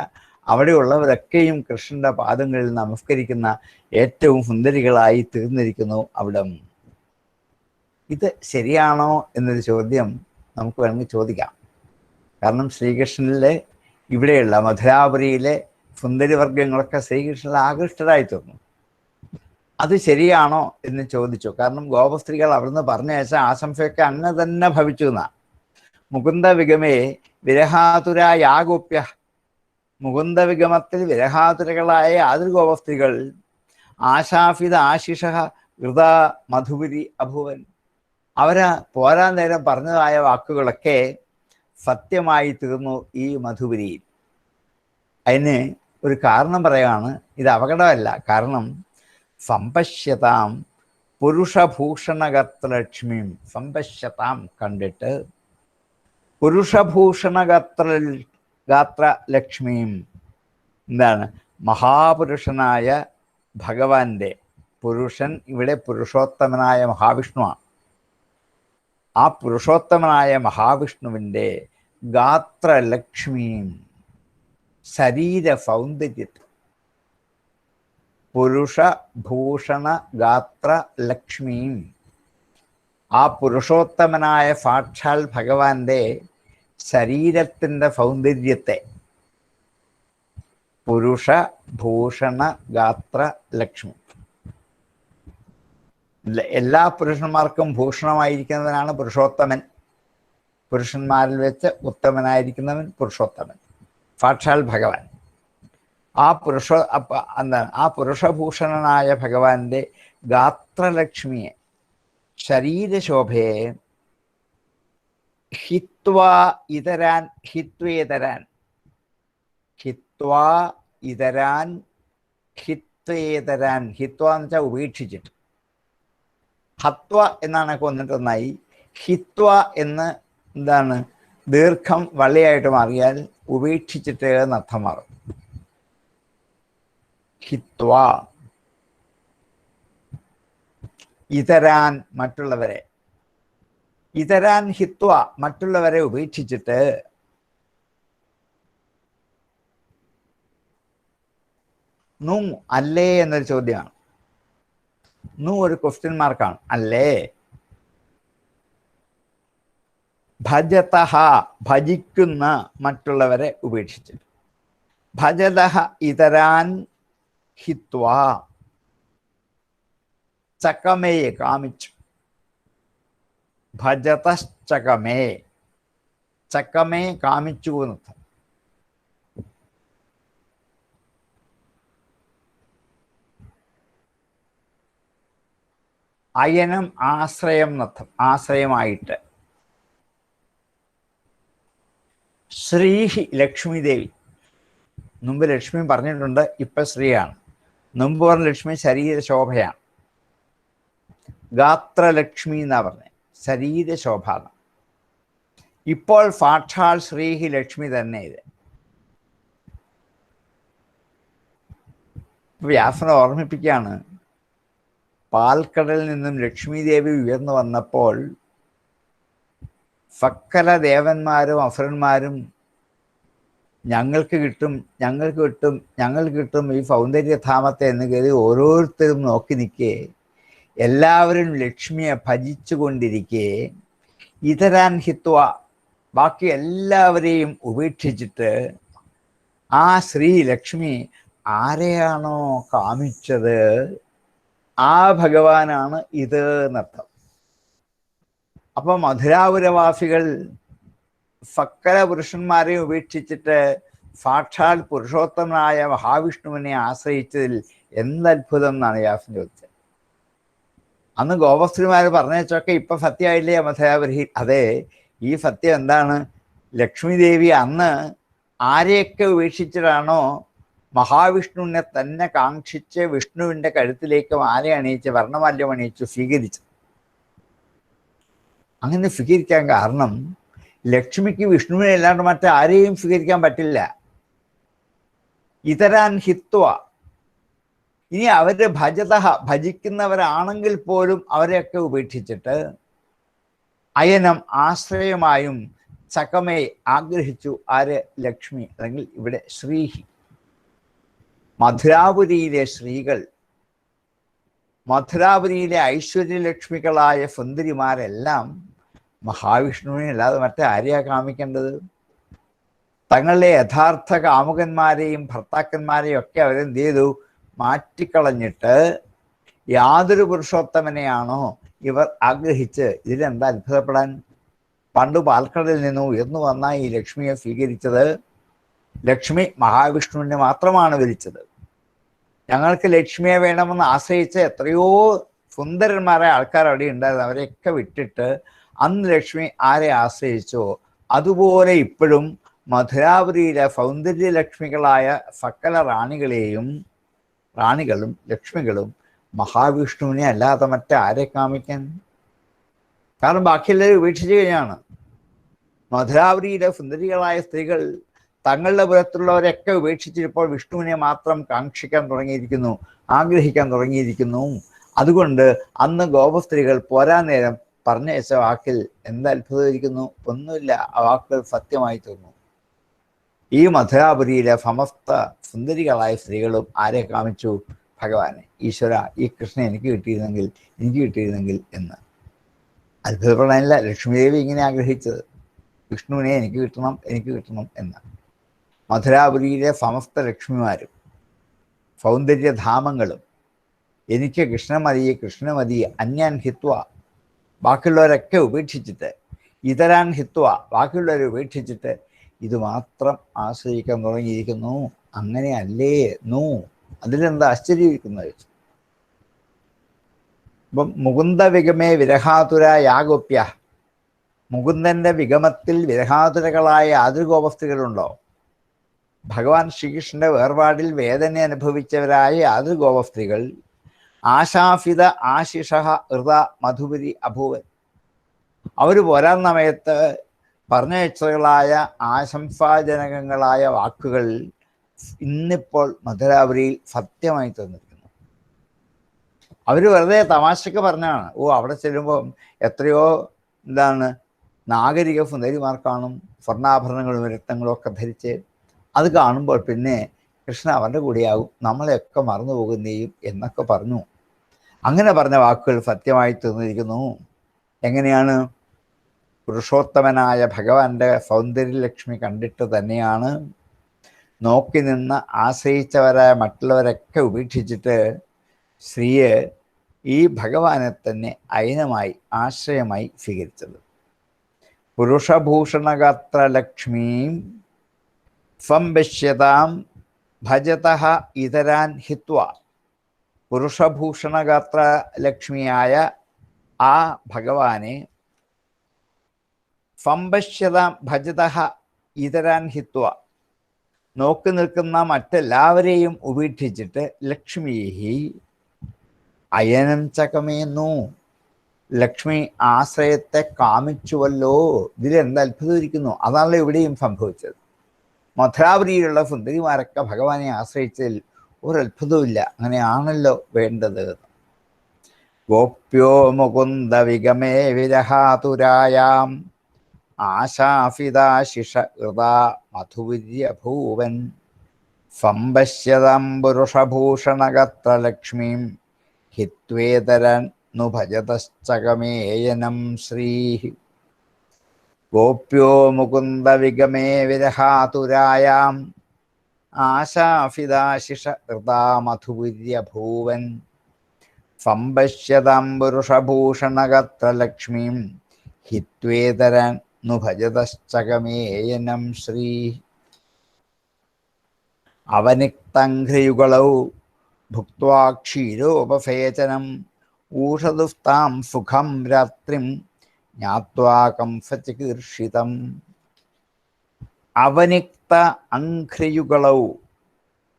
Speaker 1: അവിടെയുള്ളവരൊക്കെയും കൃഷ്ണന്റെ പാദങ്ങളിൽ നമസ്കരിക്കുന്ന ഏറ്റവും സുന്ദരികളായി തീർന്നിരിക്കുന്നു അവിടെ. ഇത് ശരിയാണോ എന്നൊരു ചോദ്യം നമുക്ക് വേണമെങ്കിൽ ചോദിക്കാം. കാരണം ശ്രീകൃഷ്ണനിലെ ഇവിടെയുള്ള മധുരാപുരിയിലെ സുന്ദരിവർഗങ്ങളൊക്കെ ശ്രീകൃഷ്ണനിൽ ആകൃഷ്ടരായി തീർന്നു. അത് ശരിയാണോ എന്ന് ചോദിച്ചു. കാരണം ഗോപസ്ത്രീകൾ അവിടുന്ന് പറഞ്ഞയച്ച ആശംസയൊക്കെ അങ്ങനെ തന്നെ ഭവിച്ചു എന്നാ. മുകുന്ദ വിഗമേ വിരഹാതുരായാഗോപ്യ, മുകുന്ദ വിഗമത്തിൽ വിരഹാതുരകളായ യാതൊരു ഗോപസ്ത്രീകൾ ആശാഫിത ആശിഷ ഹൃദ മധുപുരി അഭുവൻ, അവര് പോരാൻ നേരം പറഞ്ഞതായ വാക്കുകളൊക്കെ സത്യമായി തീർന്നു ഈ മധുപുരിയിൽ. അതിന് ഒരു കാരണം പറയാണ്, ഇത് അപകടമല്ല. കാരണം സംപശ്യതാം പുരുഷഭൂഷണഗത്രലക്ഷ്മിയും, സംപശ്യതാം കണ്ടിട്ട്, പുരുഷഭൂഷണഗാത്രലക്ഷ്മിയും എന്താണ്, മഹാപുരുഷനായ ഭഗവാന്റെ, പുരുഷൻ ഇവിടെ പുരുഷോത്തമനായ മഹാവിഷ്ണുവാണ്. ആ പുരുഷോത്തമനായ മഹാവിഷ്ണുവിൻ്റെ ഗാത്രലക്ഷ്മിയും ശരീര സൗന്ദര്യത്തിൽ, പുരുഷഭൂഷണ ഗാത്ര ലക്ഷ്മീം. ആ പുരുഷോത്തമനായ സാക്ഷാൽ ഭഗവാന്റെ ശരീരത്തിൻ്റെ സൗന്ദര്യത്തെ പുരുഷഭൂഷണ ഗാത്ര ലക്ഷ്മി. എല്ലാ പുരുഷന്മാർക്കും ഭൂഷണമായിരിക്കുന്നവനാണ് പുരുഷോത്തമൻ. പുരുഷന്മാരിൽ വെച്ച് ഉത്തമനായിരിക്കുന്നവൻ പുരുഷോത്തമൻ, സാക്ഷാൽ ഭഗവാൻ. ആ പുരുഷഭൂഷണനായ ഭഗവാന്റെ ഗാത്രലക്ഷ്മിയെ, ശരീരശോഭയെ ഹിത്വാ ഇതരാൻ ഹിത്വേതരാൻ ഹിത്വ എന്ന് വെച്ചാൽ ഉപേക്ഷിച്ചിട്ട്. ഹത്വ എന്നാണ് കൊന്നിട്ടൊന്നായി. ഹിത്വ എന്ന് എന്താണ് ദീർഘം വള്ളിയായിട്ട് മാറിയാൽ ഉപേക്ഷിച്ചിട്ട് എന്നർത്ഥം മാറും. ഹിത്വ ഇതരാൻ മറ്റുള്ളവരെ, ഇതരാൻ ഹിത്വ മറ്റുള്ളവരെ ഉപേക്ഷിച്ചിട്ട് നു അല്ലേ എന്നൊരു ചോദ്യമാണ്. നു ഒരു ക്വസ്റ്റ്യൻ മാർക്കാണ്. അല്ലേ. ഭജതഹ ഭജിക്കുന്ന മറ്റുള്ളവരെ ഉപേക്ഷിച്ചിട്ട്. ഭജതഹ ഇതരാൻ ഹിത്വാ ചകമയെ കാമിച്ചു. ഭജതശ്ചകമേ, ചകമേ കാമിച്ചു എന്നർത്ഥം. അയനം ആശ്രയം എന്നർത്ഥം, ആശ്രയമായിട്ട്. ശ്രീഹി ലക്ഷ്മി ദേവി. മുമ്പ് ലക്ഷ്മി പറഞ്ഞിട്ടുണ്ട്, ഇപ്പൊ ശ്രീയാണ്. മുമ്പ് പറഞ്ഞ ലക്ഷ്മി ശരീരശോഭയാണ്. ഗാത്രലക്ഷ്മി എന്നാ പറഞ്ഞത്, ശരീരശോഭ. ഇപ്പോൾ സാക്ഷാൽ ശ്രീഹി ലക്ഷ്മി തന്നെ ഇത്. വ്യാസനെ ഓർമ്മിപ്പിക്കുകയാണ്, പാൽക്കടലിൽ നിന്നും ലക്ഷ്മി ദേവി ഉയർന്നു വന്നപ്പോൾ സകല ദേവന്മാരും അസുരന്മാരും ഞങ്ങൾക്ക് കിട്ടും ഈ സൗന്ദര്യധാമത്തെ എന്ന് കരുതി ഓരോരുത്തരും നോക്കി നിൽക്കെ, എല്ലാവരും ലക്ഷ്മിയെ ഭജിച്ചു കൊണ്ടിരിക്കെ, ഇതരാൻ ഹിത്വ ബാക്കി എല്ലാവരെയും ഉപേക്ഷിച്ചിട്ട് ആ ശ്രീ ലക്ഷ്മി ആരെയാണോ കാമിച്ചത് ആ ഭഗവാനാണ് ഇത് എന്നർത്ഥം. അപ്പൊ മധുരാപുരവാസികൾ സകല പുരുഷന്മാരെയും ഉപേക്ഷിച്ചിട്ട് സാക്ഷാൽ പുരുഷോത്തമനായ മഹാവിഷ്ണുവിനെ ആശ്രയിച്ചതിൽ എന്തത്ഭുതം എന്നാണ് വ്യാസൻ ചോദിച്ചത്. അന്ന് ഗോപസ്ത്രീമാർ പറഞ്ഞൊക്കെ ഇപ്പൊ സത്യമായില്ലേ മധുരാപുരി? അതെ, ഈ സത്യം എന്താണ്? ലക്ഷ്മി ദേവി അന്ന് ആരെയൊക്കെ ഉപേക്ഷിച്ചിട്ടാണോ മഹാവിഷ്ണുവിനെ തന്നെ കാക്ഷിച്ച് വിഷ്ണുവിൻ്റെ കഴുത്തിലേക്ക് മാല അണിയിച്ച് വർണ്ണമാല്യം അണിയിച്ച് സ്വീകരിച്ചു. അങ്ങനെ സ്വീകരിക്കാൻ കാരണം ലക്ഷ്മിക്ക് വിഷ്ണുവിനെ അല്ലാണ്ട് മറ്റാരെയും സ്വീകരിക്കാൻ പറ്റില്ല. ഇതരാൻ ഹിത്വ. ഇനി അവര് ഭജിക്കുന്നവരാണെങ്കിൽ പോലും അവരെയൊക്കെ ഉപേക്ഷിച്ചിട്ട് അയനം ആശ്രയമായും ചകമേ ആഗ്രഹിച്ചു. ആര്? ലക്ഷ്മി, അല്ലെങ്കിൽ ഇവിടെ ശ്രീഹി. മധുരാപുരിയിലെ സ്ത്രീകൾ, മധുരാപുരിയിലെ ഐശ്വര്യലക്ഷ്മികളായ സുന്ദരിമാരെല്ലാം മഹാവിഷ്ണുവിനെ അല്ലാതെ മറ്റാരെയാ കാമിക്കേണ്ടത്? തങ്ങളുടെ യഥാർത്ഥ കാമുകന്മാരെയും ഭർത്താക്കന്മാരെയും ഒക്കെ അവരെന്ത് ചെയ്തു? മാറ്റിക്കളഞ്ഞിട്ട് യാതൊരു പുരുഷോത്തമനെയാണോ ഇവർ ആഗ്രഹിച്ച്, ഇതിലെന്താ അത്ഭുതപ്പെടാൻ? പണ്ട് പാൽക്കടലിൽ നിന്നും ഉയർന്നു വന്ന ഈ ലക്ഷ്മിയെ സ്വീകരിച്ചത് ലക്ഷ്മി മഹാവിഷ്ണുവിനെ മാത്രമാണ് വിളിച്ചത്. ഞങ്ങൾക്ക് ലക്ഷ്മിയെ വേണമെന്ന് ആശ്രയിച്ച എത്രയോ സുന്ദരന്മാരായ ആൾക്കാർ അവിടെ ഉണ്ടായിരുന്നു. അവരെയൊക്കെ വിട്ടിട്ട് അന്ന് ലക്ഷ്മി ആരെ ആശ്രയിച്ചോ അതുപോലെ ഇപ്പോഴും മധുരാപുരിയിലെ സൗന്ദര്യലക്ഷ്മികളായ സകല റാണികളും ലക്ഷ്മികളും മഹാവിഷ്ണുവിനെ അല്ലാതെ മറ്റാരെ കാമിക്കാൻ? കാരണം ബാക്കിയെല്ലാവരും ഉപേക്ഷിച്ചു കഴിഞ്ഞാണ്. മധുരാപുരിയിലെ സുന്ദരികളായ സ്ത്രീകൾ തങ്ങളുടെ പുറത്തുള്ളവരൊക്കെ ഉപേക്ഷിച്ചിപ്പോൾ വിഷ്ണുവിനെ മാത്രം കാക്ഷിക്കാൻ തുടങ്ങിയിരിക്കുന്നു, ആഗ്രഹിക്കാൻ തുടങ്ങിയിരിക്കുന്നു. അതുകൊണ്ട് അന്ന് ഗോപസ്ത്രീകൾ പോരാ നേരം പറഞ്ഞയച്ച വാക്കിൽ എന്താ അത്ഭുതമായിരിക്കുന്നു? ഒന്നുമില്ല, ആ വാക്കുകൾ സത്യമായി തീർന്നു. ഈ മധുരാപുരിയിലെ സമസ്ത സുന്ദരികളായ സ്ത്രീകളും ആരെ കാമിച്ചു? ഭഗവാനെ, ഈശ്വര, ഈ കൃഷ്ണൻ എനിക്ക് കിട്ടിയിരുന്നെങ്കിൽ എന്ന്. അത്ഭുതപ്പെടാനില്ല, ലക്ഷ്മീദേവി ഇങ്ങനെ ആഗ്രഹിച്ചത്, വിഷ്ണുവിനെ എനിക്ക് കിട്ടണം എന്ന്. മധുരാപുരിയിലെ സമസ്ത ലക്ഷ്മിമാരും സൗന്ദര്യധാമങ്ങളും എനിക്ക് കൃഷ്ണ മതി അന്യാൻ ഹിത്വ, ബാക്കിയുള്ളവരൊക്കെ ഉപേക്ഷിച്ചിട്ട്, ഇതരാൻ ഹിത്വ, ബാക്കിയുള്ളവരെ ഉപേക്ഷിച്ചിട്ട് ഇത് മാത്രം ആശ്രയിക്കാൻ തുടങ്ങിയിരിക്കുന്നു. അങ്ങനെ അല്ലേ നോ, അതിലെന്താ ആശ്ചര്യമായിരിക്കുന്നത്? ഇപ്പം മുകുന്ദ വിഗമേ വിരഹാതുര യാഗോപ്യ, മുകുന്ദന്റെ വിഗമത്തിൽ വിരഹാതുരകളായ യാതൊരുഗോപസ്ത്രീകളുണ്ടോ? ഭഗവാൻ ശ്രീകൃഷ്ണന്റെ വേർപാടിൽ വേദന അനുഭവിച്ചവരായ യാതൊരുഗോപസ്ത്രീകൾ ആശാഫിത ആശിഷ ഹൃദ മധുപുരി അഭൂവൻ. അവർ പോരാൻ സമയത്ത് പറഞ്ഞയച്ചകളായ ആശംസാജനകങ്ങളായ വാക്കുകൾ ഇന്നിപ്പോൾ മധുരാപുരിയിൽ സത്യമായി തന്നിരിക്കുന്നു. അവർ വെറുതെ തമാശക്ക് പറഞ്ഞാണ്. അവിടെ ചെല്ലുമ്പോൾ എത്രയോ നാഗരിക സുന്ദരിമാർ കാണും, സ്വർണ്ണാഭരണങ്ങളും രത്നങ്ങളും ഒക്കെ ധരിച്ച്. അത് കാണുമ്പോൾ പിന്നെ കൃഷ്ണ അവരുടെ കൂടെയാകും, നമ്മളെയൊക്കെ മറന്നു പോകുന്നേയും എന്നൊക്കെ പറഞ്ഞു. അങ്ങനെ പറഞ്ഞ വാക്കുകൾ സത്യമായി തീർന്നിരിക്കുന്നു. എങ്ങനെയാണ്? പുരുഷോത്തമനായ ഭഗവാന്റെ സൗന്ദര്യലക്ഷ്മി കണ്ടിട്ട് തന്നെയാണ് നോക്കി നിന്ന് ആശ്രയിച്ചവരായ മറ്റുള്ളവരൊക്കെ ഉപേക്ഷിച്ചിട്ട് സ്ത്രീയെ ഈ ഭഗവാനെ തന്നെ അയനമായി ആശ്രയമായി സ്വീകരിച്ചത്. പുരുഷഭൂഷണഗാത്ര ലക്ഷ്മീം സംപശ്യതാം ഭജതഃ ഇതരാൻ ഹിത്വ. പുരുഷഭൂഷണഗാത്ര ലക്ഷ്മിയായ ആ ഭഗവാനെ സംപശ്യതാം ഭജതഃ ഇതരാൻ ഹിത്വ, നോക്കി നിൽക്കുന്ന മറ്റെല്ലാവരെയും ഉപേക്ഷിച്ചിട്ട് ലക്ഷ്മീഹി അയനം ചകമേന്നു, ലക്ഷ്മി ആശ്രയത്തെ കാമിച്ചുവല്ലോ. ഇതിലെന്ത് അത്ഭുതമിരിക്കുന്നു? അതാണല്ലോ ഇവിടെയും സംഭവിച്ചത്. മധുരാപുരിയിലുള്ള സുന്ദരിമാരൊക്കെ ഭഗവാനെ ആശ്രയിച്ചതിൽ ഒരത്ഭുതവുമില്ല. അങ്ങനെയാണല്ലോ വേണ്ടത്. ഗോപ്യോ മുകുന്ദ വിഗമേ വിരഹാതുരായാം ആശാഫിതാശിഷ ഹൃദാ മധുവിര്യഭൂവൻ സംപശ്യതാം പുരുഷഭൂഷണഗത്ര ലക്ഷ്മീം ഹിത്വേതരൻ नु भजतश्चकमेयनं श्रीः. गोप्यो मुकुन्द विगमे विरहातुरायाम् आशाफिदाशिष हृदा मधुवीर्यभूवन् संपश्यतां पुरुषभूषणगत्रलक्ष्मीं हित्वेतरन् नु भजतश्चकमेयनं श्रीः. അവനിക്തംഘ്രിയുഗളൗ ഭുക്ത്വാ ക്ഷീരോപസേചനം ഊഷദുസ്താം സുഖം രാത്രിം ജ്ഞാത്വാ കംസചികീർഷിതം. അവനിക്ത അംഘ്രിയുഗളൗ,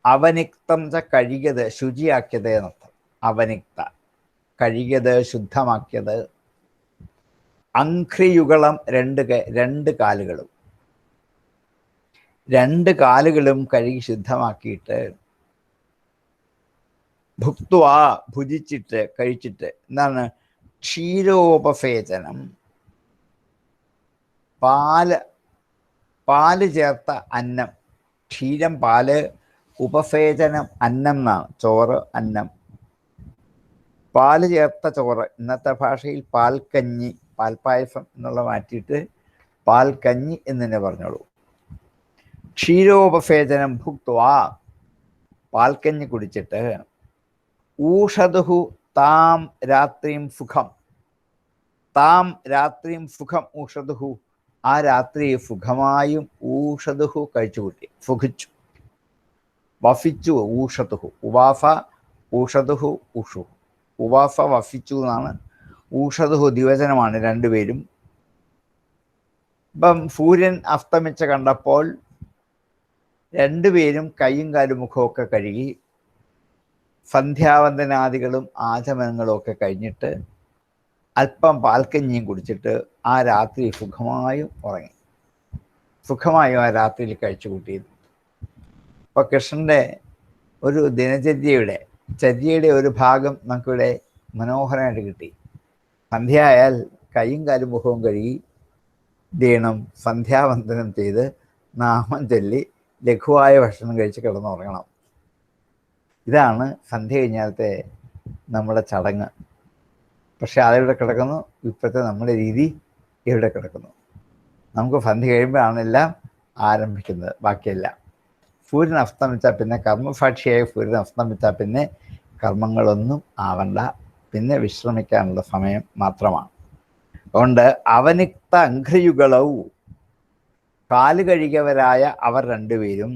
Speaker 1: അവനിക്തം ച കഴുകിയത്, ശുചിയാക്കിയത് എന്നർത്ഥം. അവനിക്ത കഴുകിയത്, ശുദ്ധമാക്കിയത്. അംഘ്രിയുഗളം രണ്ട് കാലുകളും, രണ്ട് കാലുകളും കഴുകി ശുദ്ധമാക്കിയിട്ട് ഭുക്ത്വാ ഭുജിച്ചിട്ട് കഴിച്ചിട്ട്. എന്താണ്? ക്ഷീരോപസേചനം, പാല് ചേർത്ത അന്നം. ക്ഷീരം പാല്, ഉപസേചനം അന്നം എന്നാണ്. ചോറ്, അന്നം. പാല് ചേർത്ത ചോറ്, ഇന്നത്തെ ഭാഷയിൽ പാൽക്കഞ്ഞി, പാൽപ്പായസം എന്നുള്ള മാറ്റിയിട്ട് പാൽക്കഞ്ഞി എന്ന് തന്നെ പറഞ്ഞോളൂ. ക്ഷീരോപസേചനം ഭുക്ത്വാ, പാൽക്കഞ്ഞി കുടിച്ചിട്ട്. ഊഷദുഹു താം രാത്രിയും സുഖം, താം രാത്രിയും സുഖം. ഊഷദുഹു, ആ രാത്രി സുഖമായും ഊഷദുഹു കഴിച്ചുകൂട്ടി, സുഖിച്ചു, വസിച്ചു. ഊഷദുഹു, ഉവാസ, ഊഷദുഹു ഉഷു. ഉവാസ വസിച്ചു എന്നാണ്. ഊഷദുഹു ദിവചനമാണ് രണ്ടുപേരും. ഇപ്പം സൂര്യൻ അസ്തമിച്ച കണ്ടപ്പോൾ രണ്ടുപേരും കൈയും കാലും മുഖമൊക്കെ കഴുകി സന്ധ്യാവന്ദനാദികളും ആചമനങ്ങളും ഒക്കെ കഴിഞ്ഞിട്ട് അല്പം പാൽക്കഞ്ഞിയും കുടിച്ചിട്ട് ആ രാത്രി സുഖമായും ഉറങ്ങി. സുഖമായും ആ രാത്രിയിൽ കഴിച്ചു കൂട്ടിയിരുന്നു. അപ്പോൾ കൃഷ്ണൻ്റെ ഒരു ചര്യയുടെ ഒരു ഭാഗം നമുക്കിവിടെ മനോഹരമായിട്ട് കിട്ടി. സന്ധ്യയായാൽ കൈയും കാലും മുഖവും കഴുകി ദീണം സന്ധ്യാവന്ദനം ചെയ്ത് നാമം ചൊല്ലി ലഘുവായ ഭക്ഷണം കഴിച്ച് കിടന്നുറങ്ങണം. ഇതാണ് സന്ധ്യ കഴിഞ്ഞാലത്തെ നമ്മുടെ ചടങ്ങ്. പക്ഷെ അതെവിടെ കിടക്കുന്നു? ഇപ്പോഴത്തെ നമ്മുടെ രീതി എവിടെ കിടക്കുന്നു? നമുക്ക് സന്ധ്യ കഴിയുമ്പോഴാണ് എല്ലാം ആരംഭിക്കുന്നത്. ബാക്കിയെല്ലാം സൂര്യൻ അസ്തമിച്ചാൽ പിന്നെ കർമ്മസാക്ഷിയായ സൂര്യൻ അസ്തമിച്ചാൽ പിന്നെ കർമ്മങ്ങളൊന്നും ആവണ്ട, പിന്നെ വിശ്രമിക്കാനുള്ള സമയം മാത്രമാണ്. അതുകൊണ്ട് അവനിക്ത അഘ്രിയുകളവും കാല് കഴുകിയവരായ അവർ രണ്ടുപേരും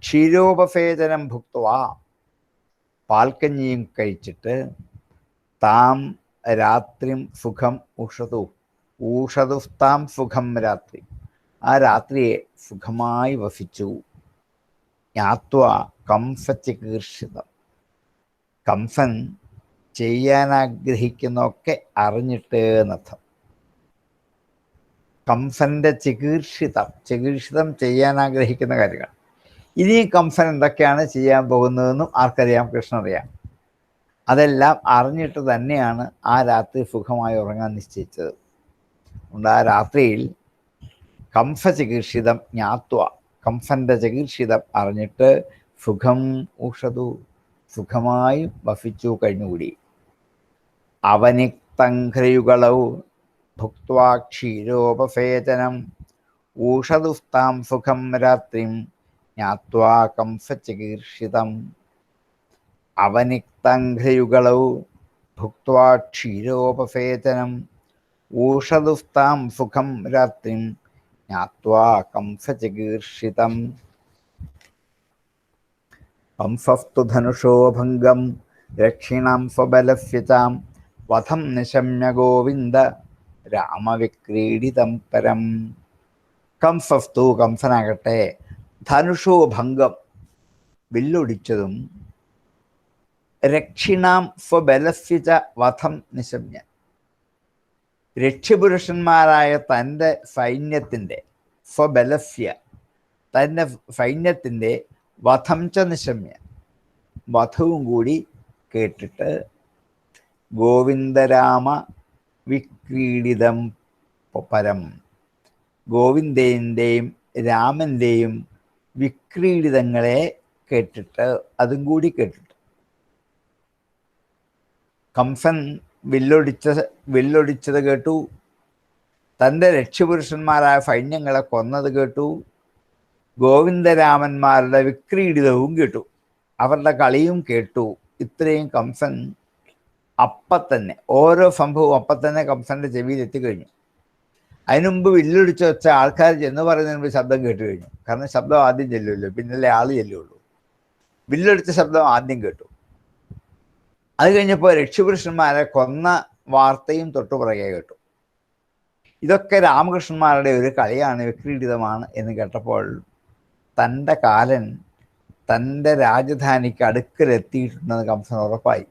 Speaker 1: ക്ഷീരോപസേചനം ഭുക്ത്വ പാൽക്കഞ്ഞിയും കഴിച്ചിട്ട് താം രാത്രിം സുഖം ഊഷതുസ്താം സുഖം രാത്രി, ആ രാത്രിയെ സുഖമായി വസിച്ചു. ജ്ഞാത്വ കംസചികീർഷിതം, കംസൻ ചെയ്യാനാഗ്രഹിക്കുന്നതൊക്കെ അറിഞ്ഞിട്ട് എന്നർത്ഥം. കംസന്റെ ചികീർഷിതം ചെയ്യാനാഗ്രഹിക്കുന്ന കാര്യങ്ങൾ. ഇനിയും കംസൻ എന്തൊക്കെയാണ് ചെയ്യാൻ പോകുന്നതെന്നും ആർക്കറിയാം? കൃഷ്ണനറിയാം. അതെല്ലാം അറിഞ്ഞിട്ട് തന്നെയാണ് ആ രാത്രി സുഖമായി ഉറങ്ങാൻ നിശ്ചയിച്ചത്. അതുകൊണ്ട് ആ രാത്രിയിൽ കംസചികീർഷിതം ജ്ഞാത്വ, കംസന്റെ ചികീർഷിതം അറിഞ്ഞിട്ട് സുഖം ഊഷതു, സുഖമായും വസിച്ചു കഴിഞ്ഞുകൂടി. അവനിക്തംഘ്രയുകളൗ ഭുക്ത്വാ ക്ഷീരോപസേചനം ഊഷതുസ്താം സുഖം രാത്രിം ജ്ഞാത്വാ കംസചികീർഷിതം. അവനിക്തംഘ്രയുകളൗ ഭുക്ത്വാ ക്ഷീരോപസേചനം ഊഷതുസ്താം സുഖം രാത്രിം ജ്ഞാത്വാ കംസചികീർഷിതം. കംസസ്തു ധനുഷോ ഭംഗം രക്ഷിണാം സ്വബലസ്യ ചാം വധം നിശമ്യ ഗോവിന്ദ രാമവിക്രീഡിതം പരം. കംസസ്തു, കംസനാകട്ടെ, ധനുഷോ ഭംഗം, വില്ലൊടിച്ചതും, രക്ഷിണാം സ്വബലസ്യ ച വധം നിശമ്യ, രക്ഷ്യപുരുഷന്മാരായ തൻ്റെ സൈന്യത്തിൻ്റെ, സ്വബലസ്യ തൻ്റെ സൈന്യത്തിൻ്റെ, വധം ച നിശമ്യ വധവും കൂടി കേട്ടിട്ട് ഗോവിന്ദരാമ വിക്രീഡിതം പരം, ഗോവിന്ദൻ്റെയും രാമൻ്റെയും വിക്രീഡിതങ്ങളെ കേട്ടിട്ട്, അതും കൂടി കേട്ടിട്ട്. കംസൻ വില്ലൊടിച്ചത് കേട്ടു, തൻ്റെ രക്ഷപുരുഷന്മാരായ സൈന്യങ്ങളെ കൊന്നത് കേട്ടു, ഗോവിന്ദരാമന്മാരുടെ വിക്രീഡിതവും കേട്ടു, അവരുടെ കളിയും കേട്ടു. ഇത്രയും കംസൻ അപ്പം തന്നെ, ഓരോ സംഭവവും അപ്പം തന്നെ കംസന്റെ ചെവിയിൽ എത്തിക്കഴിഞ്ഞു. അതിനുമുമ്പ് വില്ലൊടിച്ച് വെച്ച ആൾക്കാർ ചെന്ന് പറയുന്നതിന് മുമ്പ് ശബ്ദം കേട്ട് കഴിഞ്ഞു. കാരണം ശബ്ദം ആദ്യം ചെല്ലുമല്ലോ, പിന്നല്ലേ ആള് ചെല്ലുള്ളൂ. വില്ലൊടിച്ച ശബ്ദം ആദ്യം കേട്ടു. അത് കഴിഞ്ഞപ്പോൾ രക്ഷപുരുഷന്മാരെ കൊന്ന വാർത്തയും തൊട്ടുപുറകെ കേട്ടു. ഇതൊക്കെ രാമകൃഷ്ണന്മാരുടെ ഒരു കളിയാണ്, വിക്രീഡിതമാണ് എന്ന് കേട്ടപ്പോൾ തൻ്റെ കാലൻ തൻ്റെ രാജധാനിക്ക് അടുക്കലെത്തിയിട്ടുണ്ടെന്ന് കംസൻ ഉറപ്പായി.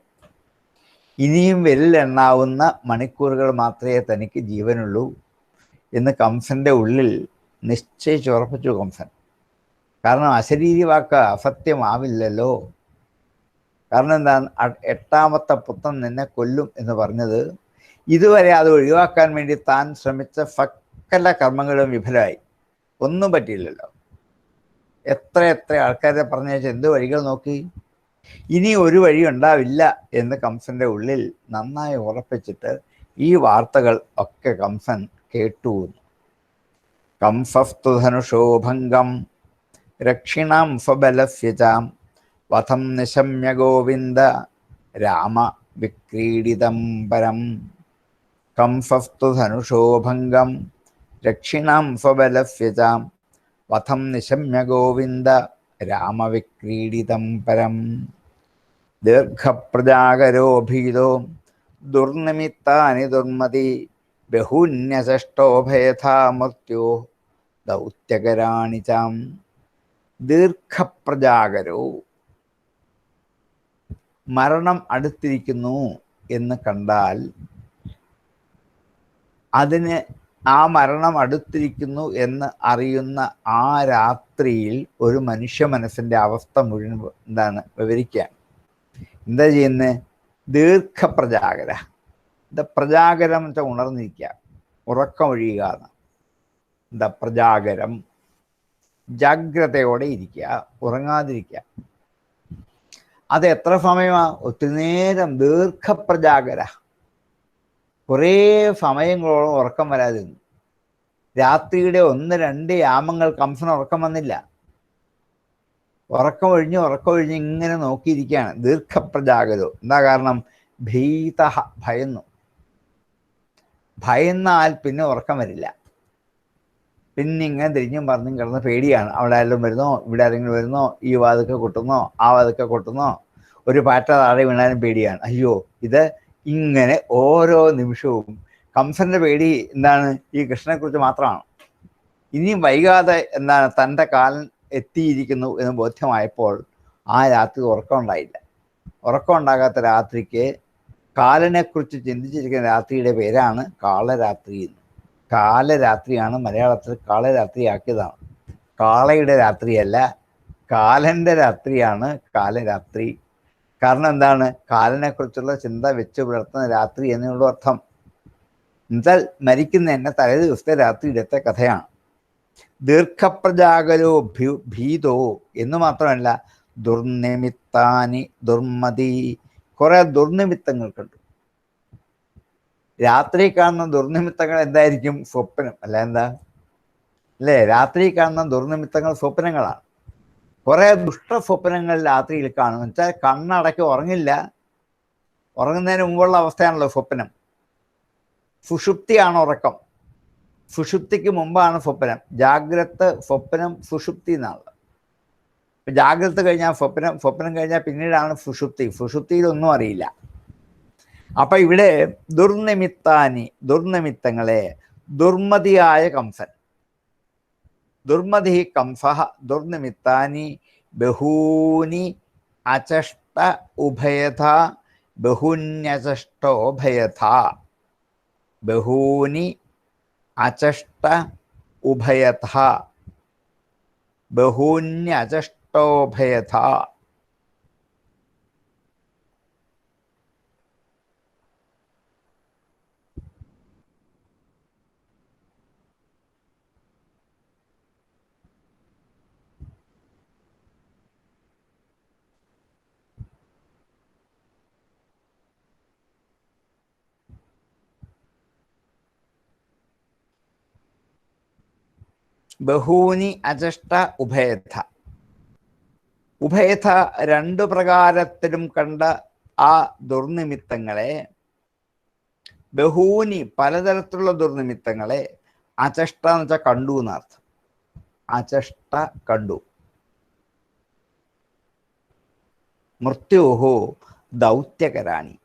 Speaker 1: ഇനിയും വിരലെണ്ണാവുന്ന മണിക്കൂറുകൾ മാത്രമേ തനിക്ക് ജീവനുള്ളൂ എന്ന് കംസന്റെ ഉള്ളിൽ നിശ്ചയിച്ചുറപ്പിച്ചു കംസൻ. കാരണം അശരീരി വാക്ക് അസത്യമാവില്ലല്ലോ. കാരണം എന്താണ്? 8ാമത്തെ പുത്രൻ നിന്നെ കൊല്ലും എന്ന് പറഞ്ഞത് ഇതുവരെ അത് ഒഴിവാക്കാൻ വേണ്ടി താൻ ശ്രമിച്ച സകല കർമ്മങ്ങളും വിഫലമായി, ഒന്നും പറ്റിയില്ലല്ലോ. എത്ര ആൾക്കാരെ പറഞ്ഞയച്ച് എന്ത് വഴികൾ നോക്കി. ഇനി ഒരു വഴി ഉണ്ടാവില്ല എന്ന് കംസന്റെ ഉള്ളിൽ നന്നായി ഉറപ്പിച്ചിട്ട് ഈ വാർത്തകൾ ഒക്കെ കംസൻ കേട്ടു. കംസസ്തു ധനുഷോ ഭംഗം രക്ഷിണാം സ്വബലസ്യ ചാം വധം നിശമ്യ ഗോവിന്ദ രാമ വിക്രീഡിതം പരം. കംസസ്തു ധനുഷോ ഭംഗം രക്ഷിണാം സ്വബലസ്യ ചാം വധം നിശമ്യ ഗോവിന്ദ രാമവിക്രീഡിതം പരം. ദീർഘപ്രജാകരോ ഭീതോ ദുർനിമിത്താനി ദുർമതി ബഹൂന്യചഷ്ടോ ഭേഥാ മർത്യോ ദൗത്യകരാണി ചാം. ദീർഘപ്രജാകരോ, മരണം അടുത്തിരിക്കുന്നു എന്ന് കണ്ടാൽ അതിന് ആ മരണം അടുത്തിരിക്കുന്നു എന്ന് അറിയുന്ന ആ രാത്രിയിൽ ഒരു മനുഷ്യ മനസ്സിൻ്റെ അവസ്ഥ മുഴുവൻ എന്താണ് വിവരിക്കുകയാണ്. എന്താ ചെയ്യുന്നത്? ദീർഘപ്രജാകര. എന്താ പ്രജാകരം എന്ന് വെച്ചാൽ ഉണർന്നിരിക്കുക, ഉറക്കമൊഴിയുക. എന്താ പ്രജാകരം? ജാഗ്രതയോടെ ഇരിക്കുക, ഉറങ്ങാതിരിക്കുക. അത് എത്ര സമയമാ? ഒത്തിരി നേരം ദീർഘപ്രജാഗര, കുറേ സമയങ്ങളോളം ഉറക്കം വരാതിരുന്നു. രാത്രിയുടെ 1-2 യാമങ്ങൾ കംസന് ഉറക്കം വന്നില്ല. ഉറക്കമൊഴിഞ്ഞ് ഇങ്ങനെ നോക്കിയിരിക്കുകയാണ്. ദീർഘപ്രജാഗരോ. എന്താ കാരണം? ഭീത, ഭയന്നു. ഭയന്നാൽ പിന്നെ ഉറക്കം വരില്ല. പിന്നെ ഇങ്ങനെ തിരിഞ്ഞും പറഞ്ഞും കിടന്ന് പേടിയാണ്. അവിടെ ആരെങ്കിലും വരുന്നോ, ഇവിടെ ആരെങ്കിലും വരുന്നോ, ഈ വാതൊക്കെ കൊട്ടുന്നോ, ആ വാതൊക്കെ കൊട്ടുന്നോ, ഒരു പാറ്റ താഴെ വീണാലും പേടിയാണ്. അയ്യോ, ഇത് ഇങ്ങനെ ഓരോ നിമിഷവും കംസന്റെ പേടി എന്താണ്? ഈ കൃഷ്ണനെക്കുറിച്ച് മാത്രമാണ്. ഇനിയും വൈകാതെ എന്താണ് തൻ്റെ കാലൻ എത്തിയിരിക്കുന്നു എന്ന് ബോധ്യമായപ്പോൾ ആ രാത്രി ഉറക്കം ഉണ്ടായില്ല. ഉറക്കം ഉണ്ടാകാത്ത രാത്രിക്ക് കാലനെക്കുറിച്ച് ചിന്തിച്ചിരിക്കുന്ന രാത്രിയുടെ പേരാണ് കാളരാത്രി എന്ന്. കാലരാത്രിയാണ് മലയാളത്തിൽ കാളരാത്രിയാക്കിയതാണ്. കാളയുടെ രാത്രിയല്ല, കാലൻ്റെ രാത്രിയാണ് കാലരാത്രി. കാരണം എന്താണ്? കാലനെക്കുറിച്ചുള്ള ചിന്ത വെച്ച് പുലർത്തുന്ന രാത്രി എന്നുള്ള അർത്ഥം. എന്നുവെച്ചാൽ മരിക്കുന്ന എന്നെ തലേ ദിവസത്തെ രാത്രിയിലത്തെ കഥയാണ്. ദീർഘപ്രജാഗരോ ഭീതോ എന്ന് മാത്രമല്ല, ദുർനിമിത്താനി ദുർമതി, കുറെ ദുർനിമിത്തങ്ങൾ കണ്ടു. രാത്രി കാണുന്ന ദുർനിമിത്തങ്ങൾ എന്തായിരിക്കും? സ്വപ്നം. അല്ല എന്താ? അല്ലേ? രാത്രി കാണുന്ന ദുർനിമിത്തങ്ങൾ സ്വപ്നങ്ങളാണ്. കുറെ ദുഷ്ടസ്വപ്നങ്ങൾ രാത്രിയിൽ കാണും. വെച്ചാൽ കണ്ണടക്കി ഉറങ്ങില്ല. ഉറങ്ങുന്നതിന് മുമ്പുള്ള അവസ്ഥയാണല്ലോ സ്വപ്നം. സുഷുപ്തിയാണ് ഉറക്കം. സുഷുപ്തിക്ക് മുമ്പാണ് സ്വപ്നം. ജാഗ്രത, സ്വപ്നം, സുഷുപ്തി എന്നാണ്. ജാഗ്രത കഴിഞ്ഞാൽ സ്വപ്നം, സ്വപ്നം കഴിഞ്ഞാൽ പിന്നീടാണ് സുഷുപ്തി. സുഷുപ്തിയിലൊന്നും അറിയില്ല. അപ്പൊ ഇവിടെ ദുർനിമിത്താനി, ദുർനിമിത്തങ്ങളെ, ദുർമതിയായ കംസൻ, ദുർമതി കംസ ദുർനിമിത്താനി ബഹൂനി അചഷ്ട ഉഭയഥ, ബഹുന്യചഷ്ടോഭയഥ, ബഹൂനി അചഷ്ട ഉഭയഥ, ബഹൂന്യചഷ്ടോഭയഥ. ബഹൂനി അചഷ്ട ഉഭയഥ. ഉഭയഥ 2 പ്രകാരത്തിലും കണ്ട ആ ദുർനിമിത്തങ്ങളെ, ബഹൂനി പലതരത്തിലുള്ള ദുർനിമിത്തങ്ങളെ, അചഷ്ട എന്ന് വെച്ചാൽ കണ്ടു എന്നർത്ഥം. അചഷ്ട കണ്ടു. മൃത്യോഹോ ദൗത്യകരാണി.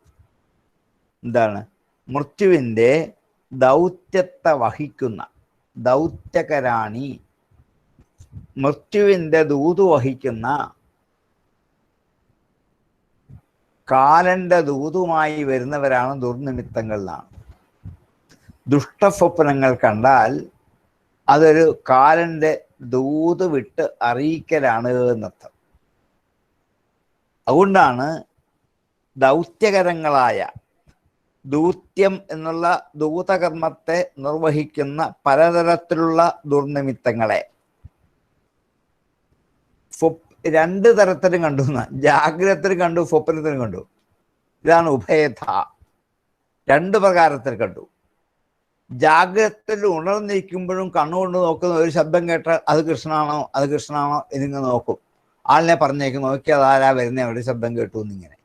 Speaker 1: എന്താണ്? മൃത്യുവിൻ്റെ ദൗത്യത്തെ വഹിക്കുന്ന, ദൗത്യകരാണി, മൃത്യുവിൻ്റെ ദൂത് വഹിക്കുന്ന, കാലന്റെ ദൂതുമായി വരുന്നവരാണ് ദുർനിമിത്തങ്ങൾ എന്നാണ്. ദുഷ്ടസ്വപ്നങ്ങൾ കണ്ടാൽ അതൊരു കാലന്റെ ദൂത് വിട്ട് അറിയിക്കലാണ് എന്നർത്ഥം. അതുകൊണ്ടാണ് ദൗത്യകരങ്ങളായ, ദൂത്യം എന്നുള്ള ദൂതകർമ്മത്തെ നിർവഹിക്കുന്ന പലതരത്തിലുള്ള ദുർനിമിത്തങ്ങളെ 2 തരത്തിലും കണ്ടു. ജാഗ്രതത്തിലും കണ്ടു, സ്വപ്നത്തിലും കണ്ടു. ഇതാണ് ഉഭയഥ. 2 പ്രകാരത്തിൽ കണ്ടു. ജാഗ്രതത്തിൽ ഉണർന്നിരിക്കുമ്പോഴും കണ്ണുകൊണ്ട് നോക്കുന്ന ഒരു ശബ്ദം കേട്ടാൽ അത് കൃഷ്ണനാണോ, അത് കൃഷ്ണനാണോ എന്നിങ്ങനെ നോക്കും. ആളിനെ പറഞ്ഞേക്കും, നോക്കി അതാരാ വരുന്ന, എവിടെ ശബ്ദം കേട്ടു എന്നിങ്ങനെ.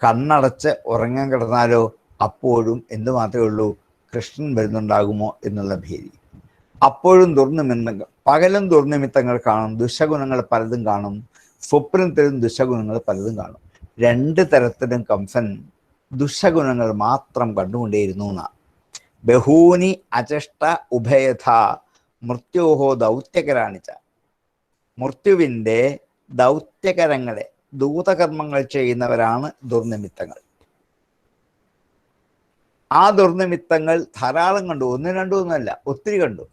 Speaker 1: കണ്ണടച്ച് ഉറങ്ങാൻ കിടന്നാലോ അപ്പോഴും എന്തു മാത്രമേ ഉള്ളൂ? കൃഷ്ണൻ വരുന്നുണ്ടാകുമോ എന്നുള്ള ഭീതി. അപ്പോഴും ദുർനിമിത്തങ്ങൾ, പകലും ദുർനിമിത്തങ്ങൾ കാണും, ദുശഗുണങ്ങൾ പലതും കാണും, സ്വപ്നത്തിലും ദുശഗുണങ്ങൾ പലതും കാണും. 2 തരത്തിലും കംസൻ ദുശഗുണങ്ങൾ മാത്രം കണ്ടുകൊണ്ടേയിരുന്നു എന്നാണ്. ബഹൂനി അചഷ്ട ഉഭയഥ മൃത്യോഹോ ദൗത്യകരാണിച്ച. മൃത്യുവിൻ്റെ ദൗത്യകരങ്ങളെ, ദൂതകർമ്മങ്ങൾ ചെയ്യുന്നവരാണ് ദുർനിമിത്തങ്ങൾ. ആ ദുർനിമിത്തങ്ങൾ ധാരാളം കണ്ടു. 1, 2 ഒന്നുമല്ല, ഒത്തിരി കണ്ടു.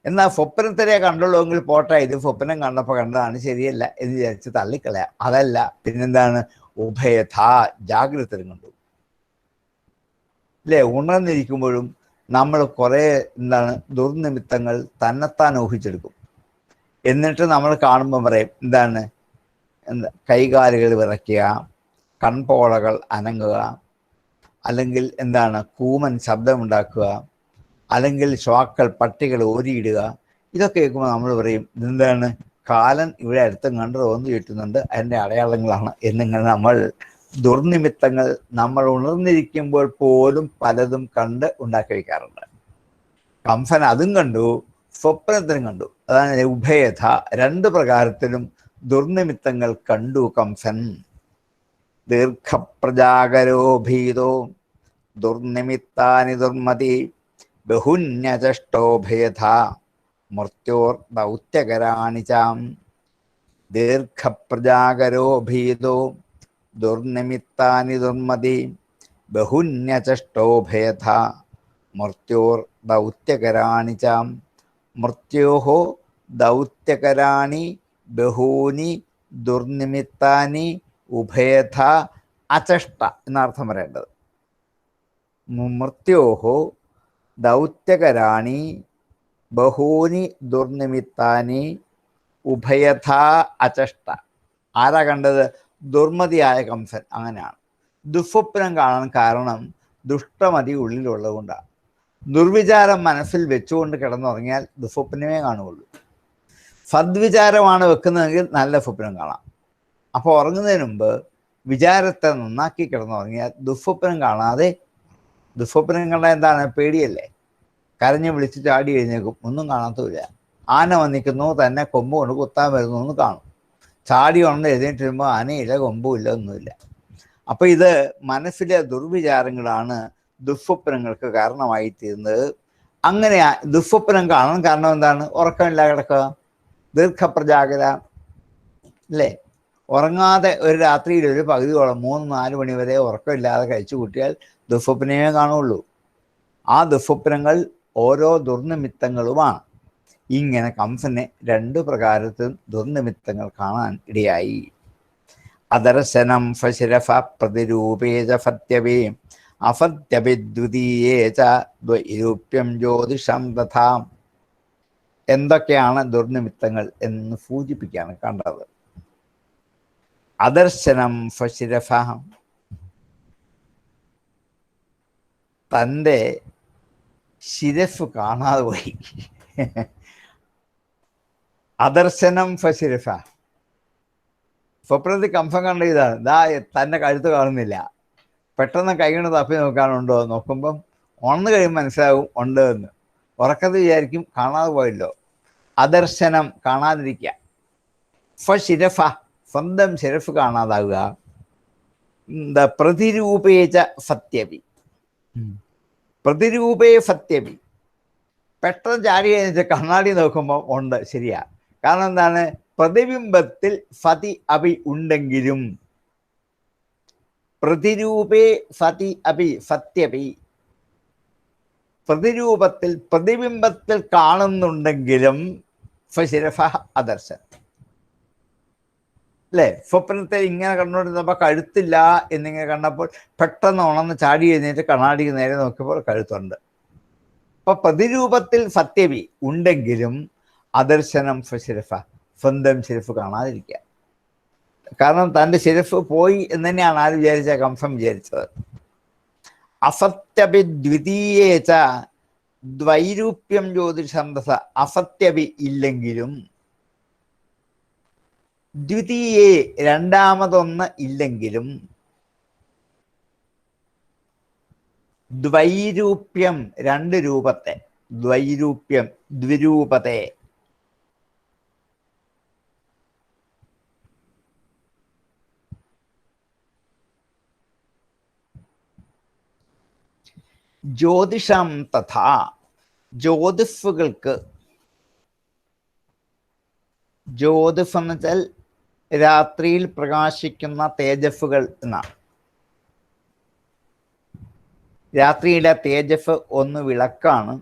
Speaker 1: എന്നാൽ സ്വപ്നത്തിനെ കണ്ടുള്ളൂവെങ്കിൽ പോട്ടെ, ഇത് സ്വപ്നം കണ്ടപ്പോൾ കണ്ടതാണ്, ശരിയല്ല എന്ന് വിചാരിച്ച് തള്ളിക്കളയാം. അതല്ല, പിന്നെന്താണ്? ഉഭയഥ, ജാഗ്രതയും കണ്ടു. അല്ലേ? ഉണർന്നിരിക്കുമ്പോഴും നമ്മൾ കുറേ ദുർനിമിത്തങ്ങൾ തന്നെത്താൻ ഊഹിച്ചെടുക്കും. എന്നിട്ട് നമ്മൾ കാണുമ്പോൾ പറയും, എന്താണ്? കൈകാലുകൾ വിറയ്ക്കുക, കൺപോളകൾ അനങ്ങുക, അല്ലെങ്കിൽ കൂമൻ ശബ്ദമുണ്ടാക്കുക, അല്ലെങ്കിൽ ശ്വാക്കൾ പട്ടികൾ ഓരിയിടുക. ഇതൊക്കെ കേൾക്കുമ്പോൾ നമ്മൾ പറയും ഇതെന്താണ്, കാലൻ ഇവിടെ അടുത്തും കണ്ട് തോന്നി കിട്ടുന്നുണ്ട്, അതിൻ്റെ അടയാളങ്ങളാണ് എന്നിങ്ങനെ നമ്മൾ ദുർനിമിത്തങ്ങൾ നമ്മൾ ഉണർന്നിരിക്കുമ്പോൾ പോലും പലതും കണ്ട് ഉണ്ടാക്കി വയ്ക്കാറുണ്ട്. കംസൻ അതും കണ്ടു, സ്വപ്നത്തിനും കണ്ടു. അതാണ് ഉഭയഥ, രണ്ട് പ്രകാരത്തിലും ദുർനിമിത്തങ്ങൾ കണ്ടു കംസൻ. ദീർഘപ്രജാകരോ ഭീതോ ദുർനിമിത്താനി ദുർമതി ബഹുന്യചഷ്ടോഭയഥ മർത്യോർ ദൗത്യകരാണി ചാം. ദീർഘപ്രജാകരോ ഭീതോ ദുർനിമിത്താനി ദുർമതി ബഹുന്യചഷ്ടോഭയഥ മർത്യോർ ദൗത്യകരാണി ചാം. മർത്യോഹോ ദൗത്യകരാണി ബഹൂനി ദുർനിമിത്താനി ഉഭയഥ അചഷ്ട എന്നർത്ഥം പറയേണ്ടത്. മർത്യോഹോ ദൗത്യകരാണി ബഹൂനി ദുർനിമിത്താനി ഉഭയഥ അചഷ്ട. ആരാ കണ്ടത്? ദുർമതിയായ കംസൻ. അങ്ങനെയാണ്. ദുസ്വപ്നം കാണാൻ കാരണം ദുഷ്ടമതി ഉള്ളിലുള്ളത് കൊണ്ടാണ്. ദുർവിചാരം മനസ്സിൽ വെച്ചുകൊണ്ട് കിടന്നുറങ്ങിയാൽ ദുസ്വപ്നമേ കാണുകയുള്ളൂ. സദ്വിചാരമാണ് വെക്കുന്നതെങ്കിൽ നല്ല സ്വപ്നം കാണാം. അപ്പോൾ ഉറങ്ങുന്നതിന് മുമ്പ് വിചാരത്തെ നന്നാക്കി കിടന്നുറങ്ങിയാൽ ദുസ്വപ്നം കാണാതെ. ദുസ്വപ്നം കണ്ടാൽ എന്താണ്? പേടിയല്ലേ. കരഞ്ഞ് വിളിച്ച് ചാടി എഴുന്നേക്കും, ഒന്നും കാണാത്തുമില്ല. ആന വന്നിക്കുന്നു, തന്നെ കൊമ്പ് കൊണ്ട് കുത്താൻ വരുന്നു എന്ന് കാണും. ചാടി കൊണ്ട് എഴുന്നേറ്റ് വരുമ്പോൾ ആനയില്ല, കൊമ്പുമില്ല, ഒന്നുമില്ല. അപ്പം ഇത് മനസ്സിലെ ദുർവിചാരങ്ങളാണ് ദുസ്വപ്നങ്ങൾക്ക് കാരണമായി തീരുന്നത്. അങ്ങനെ ദുസ്വപ്നം കാണാൻ കാരണം എന്താണ്? ഉറക്കമില്ല കിടക്കുക, ദീർഘപ്രജാകര അല്ലേ. ഉറങ്ങാതെ ഒരു രാത്രിയിൽ ഒരു പകുതിയോളം 3-4 മണി വരെ ഉറക്കമില്ലാതെ കഴിച്ചു കൂട്ടിയാൽ ദുസ്വപ്നമേ കാണുള്ളൂ. ആ ദുസ്വപ്നങ്ങൾ ഓരോ ദുർനിമിത്തങ്ങളുമാണ്. ഇങ്ങനെ കംസനെ 2 പ്രകാരത്തിൽ ദുർനിമിത്തങ്ങൾ കാണാൻ ഇടയായി. അദർശനം ഫശിരഫ പ്രതിരൂപേജ ഫത്യവേ അഫത്യഭിദ്വിതീയേച ദ്വൈരൂപ്യം ജ്യോതിഷം തഥാ. എന്തൊക്കെയാണ് ദുർനിമിത്തങ്ങൾ എന്ന് സൂചിപ്പിക്കുകയാണ് കണ്ടത്. അദർശനം ഫശിരഫ, തൻ്റെ ശിരഫ് കാണാതെ പോയി. അദർശനം ഫശിരഫ, സ്വപ്നത്തിൽ കംസം കണ്ട ഇതാണ്. തന്നെ കഴുത്ത് കാണുന്നില്ല. പെട്ടെന്ന് കൈകൊണ്ട് തപ്പി നോക്കാനുണ്ടോ, നോക്കുമ്പം ഉണർന്നു കഴിയുമ്പോൾ മനസ്സിലാവും ഉണ്ട് എന്ന്. ഉറക്കത്തിൽ വിചാരിക്കും കാണാതെ പോയല്ലോ. അദർശനം, കാണാതിരിക്കുക. ഫശിരഫ, സ്വന്തം ശിരഫ് കാണാതാവുക. പ്രതിരൂപേച സത്യവി, പ്രതിരൂപേ സത്യവി, പെട്ടെന്ന് ചാടി കഴിഞ്ഞിട്ട് കണ്ണാടി നോക്കുമ്പോൾ ഉണ്ട്, ശരിയാ. കാരണം എന്താണ്? പ്രതിബിംബത്തിൽ സതി അഭി ഉണ്ടെങ്കിലും, പ്രതിരൂപേ സതി അഭി സത്യവി, പ്രതിരൂപത്തിൽ പ്രതിബിംബത്തിൽ കാണുന്നുണ്ടെങ്കിലും ഫശിരഫ അദർശൻ അല്ലേ. സ്വപ്നത്തെ ഇങ്ങനെ കണ്ടുകൊണ്ടിരുന്നപ്പോൾ കഴുത്തില്ല എന്നിങ്ങനെ കണ്ടപ്പോൾ പെട്ടെന്ന് ഉണർന്ന് ചാടി കഴിഞ്ഞിട്ട് കണ്ണാടിക്ക് നേരെ നോക്കിയപ്പോൾ കഴുത്തുണ്ട്. അപ്പൊ പ്രതിരൂപത്തിൽ സത്യവി ഉണ്ടെങ്കിലും അദർശനം ഫശിരഫ, സ്വന്തം ശിരഫ് കാണാതിരിക്കുക. കാരണം തൻ്റെ ശിരഫ് പോയി എന്ന് തന്നെയാണ് ആര് വിചാരിച്ച? കംസം വിചാരിച്ചത്. അസത്യഭി ദ്വിതീയേച്ച ദ്വൈരൂപ്യം ജ്യോതിഷം ദസ, അസത്യഭി ഇല്ലെങ്കിലും, ദ്വിതീയേ രണ്ടാമതൊന്ന് ഇല്ലെങ്കിലും, ദ്വൈരൂപ്യം 2 രൂപത്തെ, ദ്വൈരൂപ്യം ദ്വിരൂപത്തെ, ജ്യോതിഷം തഥാ, ജ്യോതിഫുകൾക്ക്, ജ്യോതിഫ് എന്ന് വെച്ചാൽ രാത്രിയിൽ പ്രകാശിക്കുന്ന തേജസ്സുകൾ എന്നാണ്. രാത്രിയിലെ തേജസ് ഒന്ന് വിളക്കാണ്,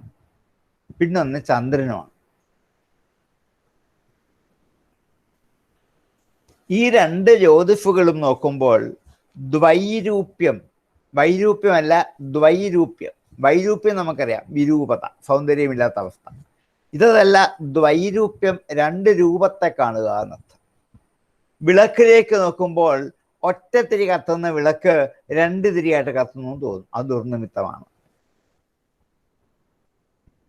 Speaker 1: പിന്നൊന്ന് ചന്ദ്രനുമാണ്. ഈ 2 ജ്യോതിഫുകളും നോക്കുമ്പോൾ ദ്വൈരൂപ്യം, വൈരൂപ്യമല്ല ദ്വൈരൂപ്യം. വൈരൂപ്യം നമുക്കറിയാം, വിരൂപത, സൗന്ദര്യമില്ലാത്ത അവസ്ഥ. ഇതല്ല, ദ്വൈരൂപ്യം 2 രൂപത്തെ കാണുക എന്നർത്ഥം. വിളക്കിലേക്ക് നോക്കുമ്പോൾ ഒറ്റത്തിരി കത്തുന്ന വിളക്ക് 2 തിരിയായിട്ട് കത്തുന്നു തോന്നും. അത് ദുർനിമിത്തമാണ്.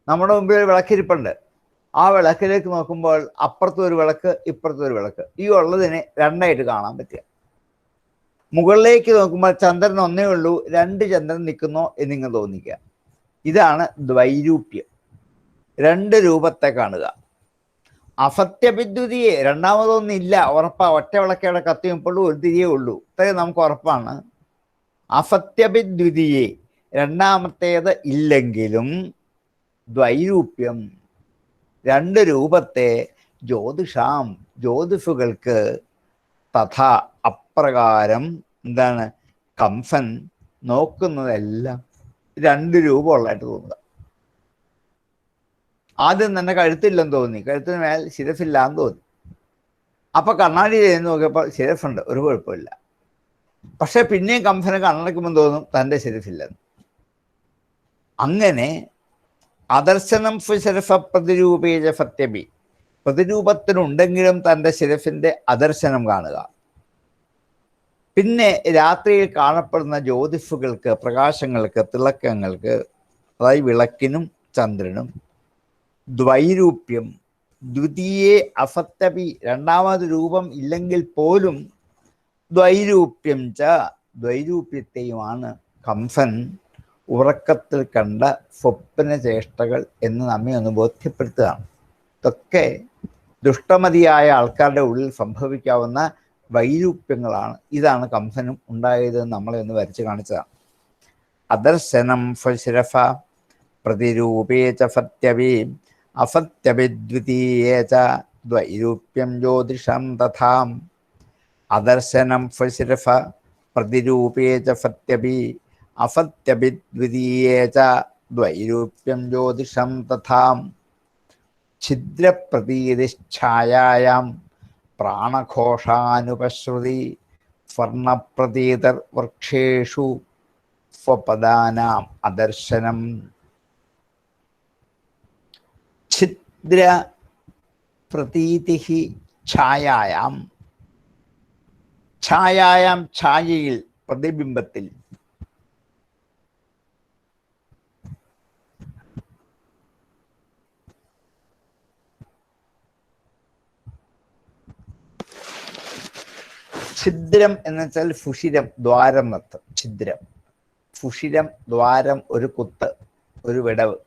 Speaker 1: നമ്മുടെ മുമ്പിൽ ഒരു വിളക്കിരിപ്പുണ്ട്. ആ വിളക്കിലേക്ക് നോക്കുമ്പോൾ അപ്പുറത്തും ഒരു വിളക്ക്, ഇപ്പുറത്തും ഒരു വിളക്ക്. ഈ ഉള്ളതിനെ 2ആയിട്ട് കാണാൻ പറ്റുക. മുകളിലേക്ക് നോക്കുമ്പോൾ ചന്ദ്രൻ ഒന്നേ ഉള്ളൂ, 2 ചന്ദ്രൻ നിൽക്കുന്നോ എന്നിങ്ങനെ തോന്നിക്കുക. ഇതാണ് ദ്വൈരൂപ്യം. 2 രൂപത്തെ കാണുക. അസത്യവിദ്യുതിയെ രണ്ടാമതൊന്നില്ല, ഉറപ്പാ. ഒറ്റ വിളക്കയുടെ കത്തിയപ്പോഴും ഒരു തിരിയേ ഉള്ളൂ, ഇത്രയും നമുക്ക് ഉറപ്പാണ്. അസത്യവിദ്യുതിയെ രണ്ടാമത്തേത് ഇല്ലെങ്കിലും ദ്വൈരൂപ്യം 2 രൂപത്തെ ജ്യോതിഷാം ജ്യോതിഷുകൾക്ക് തഥാ അപ്രകാരം എന്താണ് കംസൻ നോക്കുന്നതെല്ലാം 2 രൂപമുള്ളതായിട്ട് തോന്നുക. ആദ്യം തന്നെ കഴുത്തില്ലെന്ന് തോന്നി, കഴുത്തിന് മേൽ ശിരസില്ലാന്ന് തോന്നി. അപ്പൊ കണ്ണാടി ചെയ്ത് നോക്കിയപ്പോൾ ശിരസുണ്ട്, ഒരു കുഴപ്പമില്ല. പക്ഷെ പിന്നെയും കംസന് കണ്ണടയ്ക്കുമ്പോൾ തോന്നും തൻ്റെ ശിരസില്ലെന്ന്. അങ്ങനെ അദർശനം ശിരസ പ്രതിരൂപേജ സത്യപി, പ്രതിരൂപത്തിനുണ്ടെങ്കിലും തൻ്റെ ശിരസിന്റെ അദർശനം കാണുക. പിന്നെ രാത്രിയിൽ കാണപ്പെടുന്ന ജ്യോതിഷുകൾക്ക്, പ്രകാശങ്ങൾക്ക്, തിളക്കങ്ങൾക്ക്, അതായത് വിളക്കിനും ചന്ദ്രനും ദ്വൈരൂപ്യം ദ്വിതീയേ അസത്യപി, രണ്ടാമത് രൂപം ഇല്ലെങ്കിൽ പോലും ദ്വൈരൂപ്യം ച ദ്വൈരൂപ്യത്തെയുമാണ് കംസൻ ഉറക്കത്തിൽ കണ്ട സ്വപ്നചേഷ്ടകൾ എന്ന് നമ്മെ ഒന്ന് ബോധ്യപ്പെടുത്തുകയാണ്. ഇതൊക്കെ ദുഷ്ടമതിയായ ആൾക്കാരുടെ ഉള്ളിൽ സംഭവിക്കാവുന്ന വൈരൂപ്യങ്ങളാണ്. ഇതാണ് കംസനും ഉണ്ടായതെന്ന് നമ്മളെ ഒന്ന് വരച്ച് കാണിച്ചതാണ്. അദർശനം ശിരസ പ്രതിരൂപേ ച സത്യപി അസത്യവിദ്വിതീയേ ച ദ്വൈരൂപ്യം ജ്യോതിഷം തഥാ. അദർശനം ശിരസ പ്രതിരൂപേ ച സത്യപി അസത്യവിദ്വിതീയേ ച ദ്വൈരൂപ്യം ജ്യോതിഷം തഥാ. ഛിദ്രപ്രതീതിച്ഛായായാം പ്രാണഘോഷാനുപശ്രുതി സ്വർണപ്രതീതർ വൃക്ഷേഷു സ്വപദാനാം അദർശനം. ഛിദ്ര പ്രതീതി ഛായായാം, ഛായായാം ഛായയിൽ, പ്രതിബിംബത്തിൽ. ഛിദ്രം എന്ന് വെച്ചാൽ സുഷിരം, ദ്വാരം നത്ത്. ഛിദ്രം, സുഷിരം, ദ്വാരം, ഒരു കുത്ത്, ഒരു വിടവ്.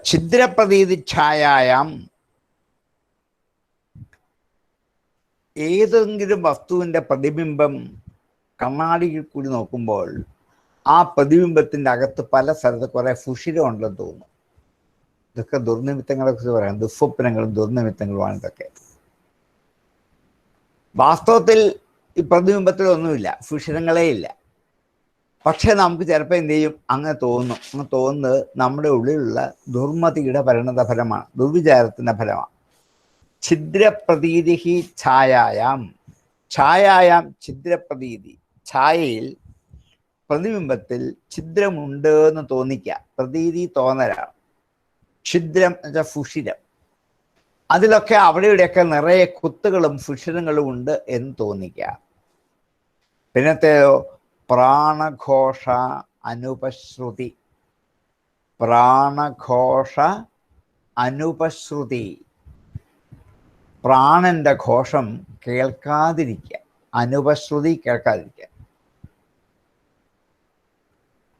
Speaker 1: ഛിദ്രപ്രതീതി ഛായായാം, ഏതെങ്കിലും വസ്തുവിൻ്റെ പ്രതിബിംബം കണ്ണാടിയിൽ കൂടി നോക്കുമ്പോൾ ആ പ്രതിബിംബത്തിൻ്റെ അകത്ത് പല സ്ഥലത്ത് കുറെ സുഷിരം ഉണ്ടെന്ന് തോന്നും. ഇതൊക്കെ ദുർനിമിത്തങ്ങളെ കുറിച്ച് പറയാം. ദുസ്വപ്നങ്ങളും ദുർനിമിത്തങ്ങളുമാണ് ഇതൊക്കെ. വാസ്തവത്തിൽ ഈ പ്രതിബിംബത്തിലൊന്നുമില്ല, സുഷിരങ്ങളേ ഇല്ല. പക്ഷെ നമുക്ക് ചിലപ്പോൾ എന്ത് ചെയ്യും, അങ്ങനെ തോന്നും. അങ്ങനെ തോന്നുന്നത് നമ്മുടെ ഉള്ളിലുള്ള ദുർമതിയുടെ പരിണത ഫലമാണ്, ദുർവിചാരത്തിൻ്റെ ഫലമാണ്. ഛിദ്രപ്രതീതി ഛായായാം, ഛായായാം ഛിദ്രപ്രതീതി, ഛായയിൽ, പ്രതിബിംബത്തിൽ ഛിദ്രമുണ്ട് എന്ന് തോന്നിക്കുക. പ്രതീതി തോന്നലാണ്. ഛിദ്രം എന്ന് വെച്ചാൽ സുഷിരം. അതിലൊക്കെ അവിടെ ഇവിടെയൊക്കെ നിറയെ കുത്തുകളും സുഷിരങ്ങളും ഉണ്ട് എന്ന് തോന്നിക്കുക. പിന്നത്തെയോ പ്രാണഘോഷ അനുപശ്രുതി, പ്രാണഘോഷ അനുപശ്രുതി, പ്രാണന്റെ ഘോഷം കേൾക്കാതിരിക്കുക, അനുപശ്രുതി കേൾക്കാതിരിക്കുക.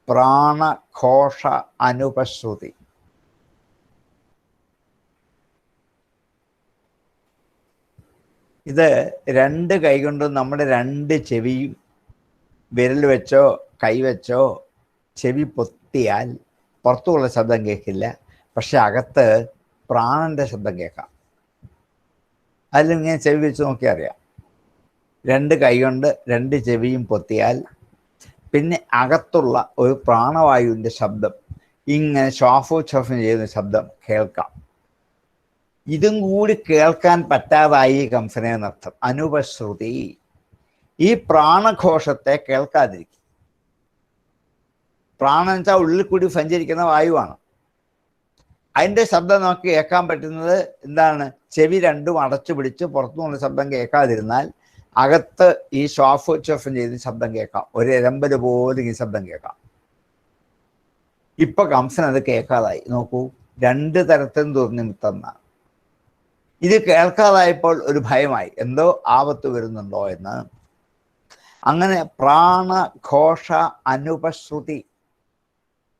Speaker 1: പ്രാണഘോഷ അനുപശ്രുതി. ഇത് 2 കൈകൊണ്ടും നമ്മുടെ 2 ചെവിയും വിരൽ വെച്ചോ കൈ വെച്ചോ ചെവി പൊത്തിയാൽ പുറത്തുള്ള ശബ്ദം കേൾക്കില്ല, പക്ഷെ അകത്ത് പ്രാണന്റെ ശബ്ദം കേൾക്കാം. അതിലിങ്ങനെ ചെവി വെച്ച് നോക്കിയാൽ അറിയാം. 2 കൈ കൊണ്ട് 2 ചെവിയും പൊത്തിയാൽ പിന്നെ അകത്തുള്ള ഒരു പ്രാണവായുവിൻ്റെ ശബ്ദം ഇങ്ങനെ ശ്വാസോച്ഛ്വാസം ചെയ്യുന്ന ശബ്ദം കേൾക്കാം. ഇതും കൂടി കേൾക്കാൻ പറ്റാതായി കംസനെ എന്നർത്ഥം. അനുപശ്രുതി. ഈ പ്രാണഘോഷത്തെ കേൾക്കാതിരിക്കും. പ്രാണൻ വെച്ചാൽ ഉള്ളിൽ കൂടി സഞ്ചരിക്കുന്ന വായുവാണ്. അതിൻ്റെ ശബ്ദം നമുക്ക് കേൾക്കാൻ പറ്റുന്നത് എന്താണ്? ചെവി രണ്ടും അടച്ചു പിടിച്ച് പുറത്തുനിന്നുള്ള ശബ്ദം കേൾക്കാതിരുന്നാൽ അകത്ത് ഈ ശ്വാസോച്ഛ്വാസം ചെയ്ത് ശബ്ദം കേൾക്കാം. ഒരു എരമ്പല് പോലും ഈ ശബ്ദം കേൾക്കാം. ഇപ്പൊ കംസൻ അത് കേൾക്കാതായി. നോക്കൂ, 2 തരത്തിലും ദുർനിമിത്തം. ഇത് കേൾക്കാതായപ്പോൾ ഒരു ഭയമായി, എന്തോ ആപത്ത് വരുന്നുണ്ടോ എന്ന്. അങ്ങനെ പ്രാണഘോഷ അനുപശ്രുതി,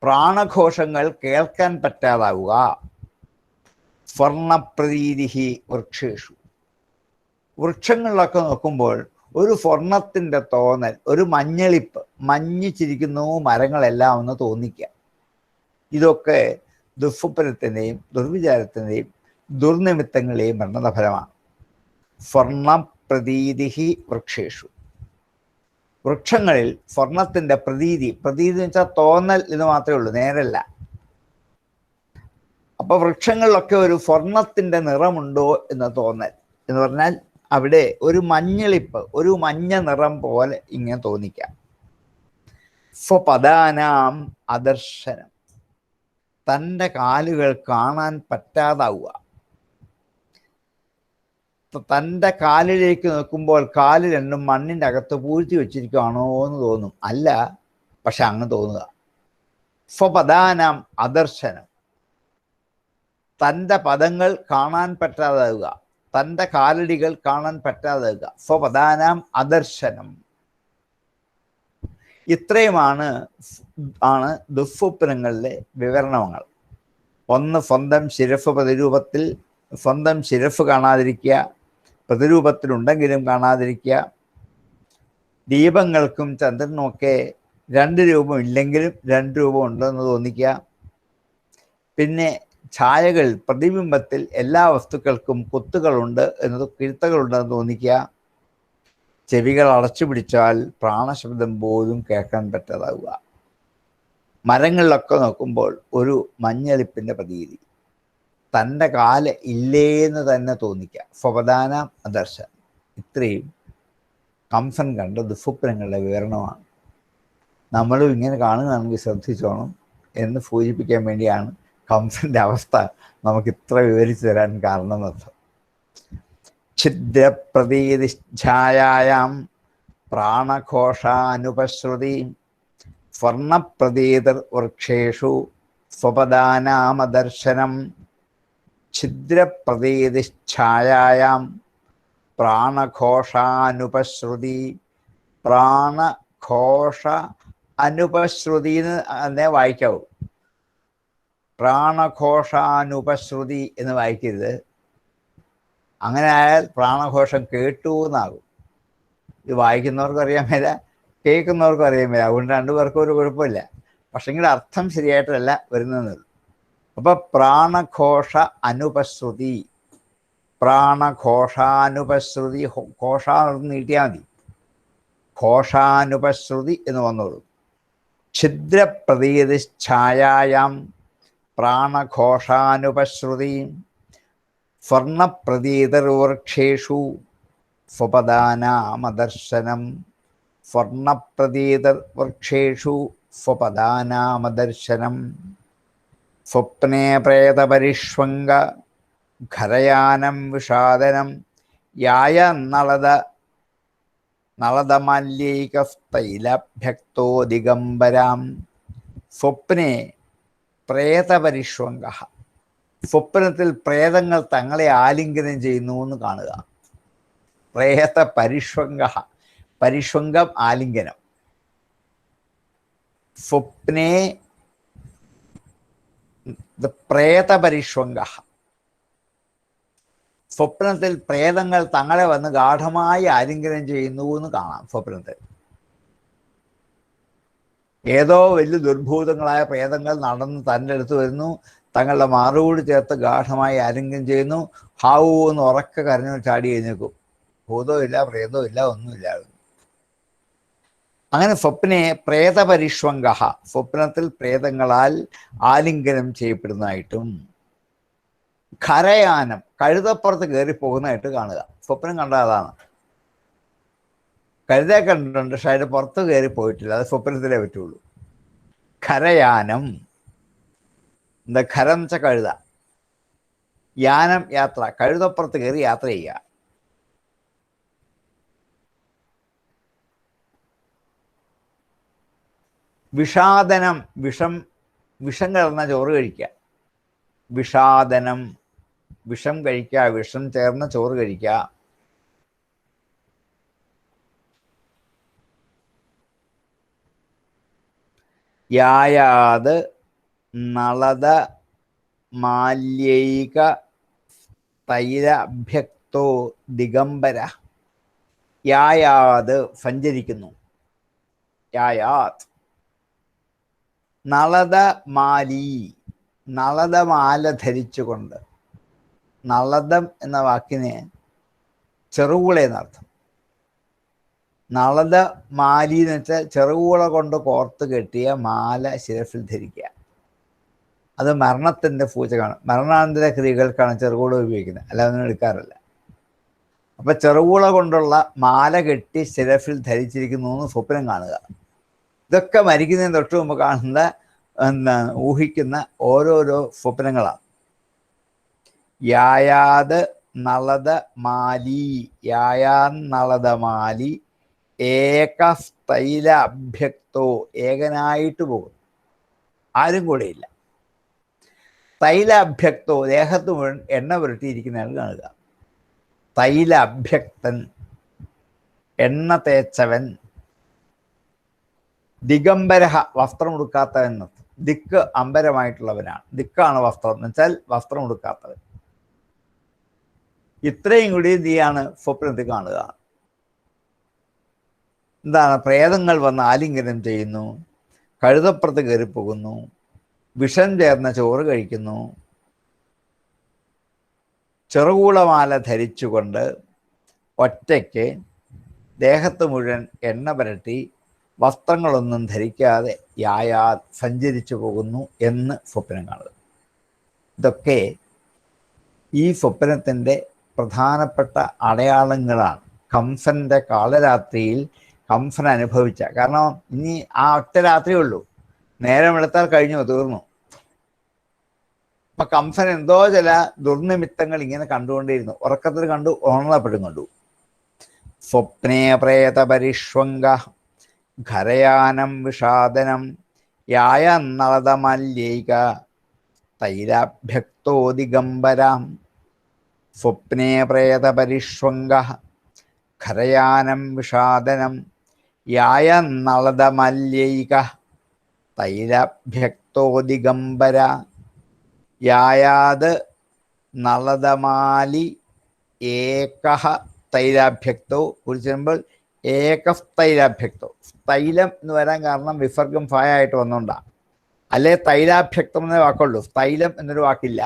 Speaker 1: പ്രാണഘോഷങ്ങൾ കേൾക്കാൻ പറ്റാതാവുക. സ്വർണപ്രതീതി വൃക്ഷേഷു, വൃക്ഷങ്ങളിലൊക്കെ നോക്കുമ്പോൾ ഒരു സ്വർണത്തിൻ്റെ തോന്നൽ, ഒരു മഞ്ഞളിപ്പ്, മഞ്ഞിച്ചിരിക്കുന്നു മരങ്ങളെല്ലാം ഒന്ന് തോന്നിക്കുക. ഇതൊക്കെ ദുസ്വപ്നത്തിൻ്റെയും ദുർവിചാരത്തിൻ്റെയും ദുർനിമിത്തങ്ങളെയും വർണ്ണഫലമാണ്. സ്വർണപ്രതീതി വൃക്ഷേഷു, വൃക്ഷങ്ങളിൽ സ്വർണത്തിൻ്റെ പ്രതീതി, പ്രതീതി എന്ന് വെച്ചാൽ തോന്നൽ എന്ന് മാത്രമേ ഉള്ളൂ, നേരല്ല. അപ്പൊ വൃക്ഷങ്ങളിലൊക്കെ ഒരു സ്വർണത്തിൻ്റെ നിറമുണ്ടോ എന്ന് തോന്നൽ എന്ന് പറഞ്ഞാൽ അവിടെ ഒരു മഞ്ഞളിപ്പ്, ഒരു മഞ്ഞ നിറം പോലെ ഇങ്ങനെ തോന്നിക്കാം. സ്വപദാനാം അദർശനം, തൻ്റെ കാലുകൾ കാണാൻ പറ്റാതാവുക. തൻ്റെ കാലിലേക്ക് നോക്കുമ്പോൾ കാല് രണ്ടും മണ്ണിൻ്റെ അകത്ത് പൂഴ്ത്തി വെച്ചിരിക്കുകയാണോ എന്ന് തോന്നും. അല്ല, പക്ഷെ അങ്ങ് തോന്നുക. സ്വപദാനാം അദർശനം, തൻ്റെ പദങ്ങൾ കാണാൻ പറ്റാതാവുക, തൻ്റെ കാലടികൾ കാണാൻ പറ്റാതാവുക. സ്വപദാനാം അദർശനം. ഇത്രയുമാണ് ദുസ്വപ്നങ്ങളിലെ വിവരണങ്ങൾ. ഒന്ന്, സ്വന്തം ശിരഫ് പ്രതിരൂപത്തിൽ, സ്വന്തം ശിരഫ് കാണാതിരിക്കുക, പ്രതിരൂപത്തിലുണ്ടെങ്കിലും കാണാതിരിക്കുക. ദീപങ്ങൾക്കും ചന്ദ്രനുമൊക്കെ 2 രൂപം ഇല്ലെങ്കിലും 2 രൂപം ഉണ്ടെന്ന് തോന്നിക്കുക. പിന്നെ ഛായകൾ, പ്രതിബിംബത്തിൽ എല്ലാ വസ്തുക്കൾക്കും കുത്തുകളുണ്ട് എന്നത്, കിഴുത്തകളുണ്ടെന്ന് തോന്നിക്കുക. ചെവികൾ അടച്ചു പിടിച്ചാൽ പ്രാണശബ്ദം പോലും കേൾക്കാൻ പറ്റാതാവുക. മരങ്ങളിലൊക്കെ നോക്കുമ്പോൾ ഒരു മഞ്ഞളിപ്പിൻ്റെ പ്രതീതി, തൻ്റെ കാല് ഇല്ലേന്ന് തന്നെ തോന്നിക്കുക. സ്വപദാന അദർശനം. ഇത്രയും കംസൻ കണ്ട ദുസ്വപ്നങ്ങളുടെ വിവരണമാണ്. നമ്മളും ഇങ്ങനെ കാണുകയാണെങ്കിൽ ശ്രദ്ധിച്ചോണം എന്ന് സൂചിപ്പിക്കാൻ വേണ്ടിയാണ് കംസന്റെ അവസ്ഥ നമുക്ക് ഇത്ര വിവരിച്ചു തരാൻ കാരണം എന്നർത്ഥം. ഛിദ്രപ്രതീതിഛായായാം പ്രാണഘോഷാനുപശ്രുതി സ്വർണപ്രതീതിർ വൃക്ഷേഷു സ്വപദാനാമദർശനം. ഛിദ്രപ്രതീതിഛായായാം പ്രാണഘോഷാനുപശ്രുതി. പ്രാണഘോഷ അനുപശ്രുതി എന്നേ വായിക്കാവൂ. പ്രാണഘോഷാനുപശ്രുതി എന്ന് വായിക്കരുത്. അങ്ങനെ ആയാൽ പ്രാണഘോഷം കേട്ടു എന്നാകും. ഇത് വായിക്കുന്നവർക്കും അറിയാൻ മേല, കേൾക്കുന്നവർക്കും അറിയാൻ മേല. അതുകൊണ്ട് 2 പേർക്കും ഒരു കുഴപ്പമില്ല. പക്ഷെങ്കിൽ അർത്ഥം ശരിയായിട്ടല്ല വരുന്നത്. അപ്പൊ പ്രാണഘോഷ അനുപശ്രുതി, പ്രാണഘോഷാനുപശ്രുതി, ഘോഷ നീട്ടിയാൽ മതി, ഘോഷാനുപശ്രുതി എന്ന് വന്നോളൂ. ഛിദ്രപ്രതീതിഛായായാം പ്രാണഘോഷാനുപശ്രുതി സ്വർണപ്രതീതിർവൃക്ഷേഷു സ്വപദാനാമദർശനം. സ്വർണപ്രതീതിർവൃക്ഷേഷു സ്വപദാനാമദർശനം. സ്വപ്നേ പ്രേതപരിഷ്വംഗ ഖരയാനം വിഷാദനം യായ നളദമാല്യൈകസ്തൈലഭ്യക്തോ ദിഗംബരാം. സ്വപ്നെ പ്രേതപരിഷ്വംഗ, സ്വപ്നത്തിൽ പ്രേതങ്ങൾ തങ്ങളെ ആലിംഗനം ചെയ്യുന്നു എന്ന് കാണുക. പ്രേതപരിഷ്വംഗ, പരിഷ്വംഗം ആലിംഗനം. സ്വപ്നെ പ്രേതപരിഷ്വംഗ, സ്വപ്നത്തിൽ പ്രേതങ്ങൾ തങ്ങളെ വന്ന് ഗാഠമായി ആലിംഗനം ചെയ്യുന്നു എന്ന് കാണാം. സ്വപ്നത്തിൽ ഏതോ വലിയ ദുർഭൂതങ്ങളായ പ്രേതങ്ങൾ നടന്ന് തൻ്റെ അടുത്ത് വരുന്നു, തങ്ങളുടെ മാറോട് ചേർത്ത് ഗാഠമായി ആലിംഗനം ചെയ്യുന്നു. ഹാവൂ എന്ന് ഉറക്കെ കരഞ്ഞു ചാടി എഴുന്നേക്കും. ഭൂതവും ഇല്ല, പ്രേതവും ഇല്ല, ഒന്നുമില്ല. അങ്ങനെ സ്വപ്നെ പ്രേതപരിഷ്വംഗ, സ്വപ്നത്തിൽ പ്രേതങ്ങളാൽ ആലിംഗനം ചെയ്യപ്പെടുന്നതായിട്ടും, ഖരയാനം, കഴുതപ്പുറത്ത് കയറി പോകുന്നതായിട്ട് കാണുക. സ്വപ്നം കണ്ട അതാണ്. കഴുതയെ കണ്ടിട്ടുണ്ട്, പക്ഷെ അതിൻ്റെ പുറത്ത് കയറി പോയിട്ടില്ല. അത് സ്വപ്നത്തിലേ പറ്റുള്ളൂ. ഖരയാനം, എന്താ ഖരം വെച്ച കഴുത, യാനം യാത്ര, കഴുതപ്പുറത്ത് കയറി യാത്ര ചെയ്യുക. വിഷാദനം, വിഷം കലർന്ന ചോറ് കഴിക്കുക. വിഷാദനം, വിഷം കഴിക്കുക, വിഷം ചേർന്ന ചോറ് കഴിക്കുക. യായാത് നളത മാല്യൈക തൈലഭ്യക്തോ ദിഗംബര. യായാത് സഞ്ചരിക്കുന്നു, യായാത്. നളതമാലി, നളതമാല ധരിച്ചുകൊണ്ട്. നളതം എന്ന വാക്കിന് ചെറുകൂള എന്നർത്ഥം. നളതമാലി എന്ന് വെച്ചാൽ ചെറുകൂള കൊണ്ട് കോർത്ത് കെട്ടിയ മാല ശിരസിൽ ധരിക്കുക. അത് മരണത്തിൻ്റെ സൂചകമാണ്. മരണാനന്തര ക്രിയകൾക്കാണ് ചെറുകൂള ഉപയോഗിക്കുന്നത്, അല്ലാതെ ഒന്നും എടുക്കാറില്ല. അപ്പം ചെറുകൂള കൊണ്ടുള്ള മാല കെട്ടി ശിരസിൽ ധരിച്ചിരിക്കുന്നു എന്ന് സ്വപ്നം കാണുക. ഇതൊക്കെ മരിക്കുന്നതിന് തൊട്ട് മുമ്പ് കാണുന്ന ഊഹിക്കുന്ന ഓരോരോ സ്വപ്നങ്ങളാണ്. യായാത് നളത മാലി, യായാൻ നളതമാലി ഏകസ്ഥൈല അഭ്യക്തോ, ഏകനായിട്ട് പോകുന്നു, ആരും കൂടെയില്ല. തൈല അഭ്യക്തോ, ദേഹത്ത് മുഴുവൻ എണ്ണ പുരട്ടിയിരിക്കുന്നതാണ് കാണുക. തൈല അഭ്യക്തൻ, എണ്ണ തേച്ചവൻ. ദിഗംബര, വസ്ത്രം ഉടുക്കാത്തവൻ. ദിക്ക് അമ്പരമായിട്ടുള്ളവനാണ്. ദിക്കാണ് വസ്ത്രം എന്ന് വെച്ചാൽ വസ്ത്രം ഉടുക്കാത്തവൻ. ഇത്രയും കൂടി നീയാണ് സ്വപ്നത്തിൽ കാണുക. എന്താണ്? പ്രേതങ്ങൾ വന്ന് ആലിംഗനം ചെയ്യുന്നു, കഴുതപ്പുറത്ത് കയറിപ്പോകുന്നു, വിഷം ചേർന്ന ചോറ് കഴിക്കുന്നു, ചെറുകൂളമാല ധരിച്ചുകൊണ്ട് ഒറ്റയ്ക്ക് ദേഹത്ത് മുഴുവൻ എണ്ണ പുരട്ടി വസ്ത്രങ്ങളൊന്നും ധരിക്കാതെ യായാ സഞ്ചരിച്ചു പോകുന്നു എന്ന് സ്വപ്നം കാണുക. ഇതൊക്കെ ഈ സ്വപ്നത്തിൻ്റെ പ്രധാനപ്പെട്ട അടയാളങ്ങളാണ്. കംസൻ്റെ കാളരാത്രിയിൽ കംസൻ അനുഭവിച്ച, കാരണം ഇനി ആ ഒറ്റ രാത്രിയേ ഉള്ളൂ, നേരം വെളുത്താൽ കഴിഞ്ഞു, തീർന്നു. അപ്പം കംസൻ എന്തോ ചില ദുർനിമിത്തങ്ങൾ ഇങ്ങനെ കണ്ടുകൊണ്ടേയിരുന്നു. ഉറക്കത്തിൽ കണ്ടു, ഉണർന്നപ്പോഴും കണ്ടു. സ്വപ്നേ പ്രേതപരിഷ്വംഗ ഖരയാനം വിഷാദനം യായ നളതമല്യൈക തൈലാഭ്യക്തോ ദിഗംബരാം. സ്വപ്നേ പ്രേതപരിഷ്വംഗ ഖരയാനം വിഷാദനം യായ നളതമല്യൈക തൈലാഭ്യക്തോ ദിഗംബര. യായാത് നളതമാലി ഏകഃ തൈലാഭ്യക്തോ, കുറിച്ചുമ്പോൾ ഏകസ്തൈലാഭ്യക്തോ. തൈലം എന്ന് വരാൻ കാരണം വിസർഗം ഫായായിട്ട് വന്നുകൊണ്ടാണ്. അല്ലെ തൈലാഭ്യക്തം എന്നേ വാക്കുള്ളൂ, തൈലം എന്നൊരു വാക്കില്ല.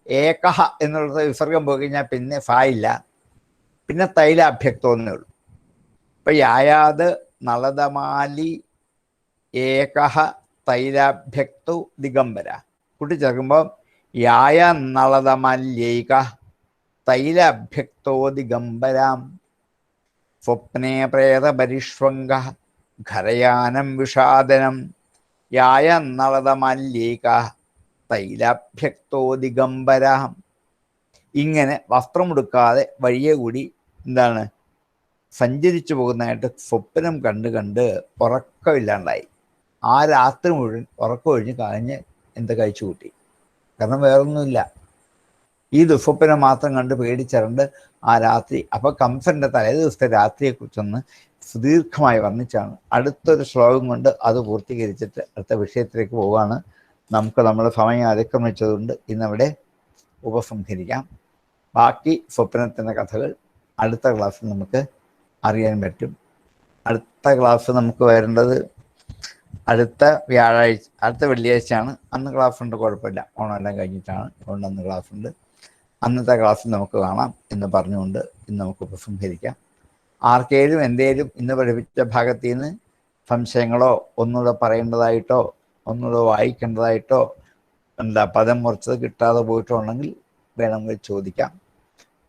Speaker 1: ഏകഃ എന്നുള്ളത് വിസർഗം പോയി കഴിഞ്ഞാൽ പിന്നെ ഫായില്ല, പിന്നെ തൈലാഭ്യക്തം എന്നേ ഉള്ളൂ. ഇപ്പം യായാത് നളതമാലി ഏകഃ തൈലാഭ്യക്തോ ദിഗംബര കൂട്ടിച്ചേർക്കുമ്പോൾ യായ നളതമല്യൈക തൈലാഭ്യക്തോ ദിഗംബരാം. സ്വപ്നേ പ്രേതപരിഷ്വംഗ ഖരയാനം വിഷാദനം യായ നളതമല്യൈക തൈലാഭ്യക്തോ ദിഗംബരാം. ഇങ്ങനെ വസ്ത്രമെടുക്കാതെ വഴിയെ കൂടി എന്താണ് സഞ്ചരിച്ചു പോകുന്നതായിട്ട് സ്വപ്നം കണ്ട് കണ്ട് ഉറക്കമില്ലാണ്ടായി. ആ രാത്രി മുഴുവൻ ഉറക്കമൊഴിഞ്ഞ് കളഞ്ഞ് എന്താ കഴിച്ചു കൂട്ടി. കാരണം വേറൊന്നുമില്ല, ഈ ദുസ്വപ്നം മാത്രം കണ്ട് പേടിച്ചറണ്ട് ആ രാത്രി. അപ്പോൾ കംസൻ്റെ തലേ ദിവസത്തെ രാത്രിയെക്കുറിച്ചൊന്ന് സുദീർഘമായി വർണ്ണിച്ചാണ്. അടുത്തൊരു ശ്ലോകം കൊണ്ട് അത് പൂർത്തീകരിച്ചിട്ട് അടുത്ത വിഷയത്തിലേക്ക് പോവുകയാണ്. നമുക്ക് നമ്മുടെ സമയം അതിക്രമിച്ചതുകൊണ്ട് ഇന്നവിടെ ഉപസംഹരിക്കാം. ബാക്കി സ്വപ്നത്തിൻ്റെ കഥകൾ അടുത്ത ക്ലാസ്സിൽ നമുക്ക് അറിയാൻ പറ്റും. അടുത്ത ക്ലാസ് നമുക്ക് വരേണ്ടത് അടുത്ത വ്യാഴാഴ്ച, അടുത്ത വെള്ളിയാഴ്ചയാണ്. അന്ന് ക്ലാസ് ഉണ്ട്, കുഴപ്പമില്ല, ഓണമെല്ലാം കഴിഞ്ഞിട്ടാണ്, അതുകൊണ്ട് അന്ന് ക്ലാസ് ഉണ്ട്. അന്നത്തെ ക്ലാസ്സിൽ നമുക്ക് കാണാം എന്ന് പറഞ്ഞുകൊണ്ട് ഇന്ന് നമുക്ക് ഉപസംഹരിക്കാം. ആർക്കേലും എന്തേലും ഇന്ന് പഠിപ്പിച്ച ഭാഗത്തു നിന്ന് സംശയങ്ങളോ ഒന്നുകൂടെ പറയേണ്ടതായിട്ടോ ഒന്നുകൂടെ വായിക്കേണ്ടതായിട്ടോ പദം മുറിച്ചത് കിട്ടാതെ പോയിട്ടോ ഉണ്ടെങ്കിൽ വേണമെങ്കിൽ ചോദിക്കാം.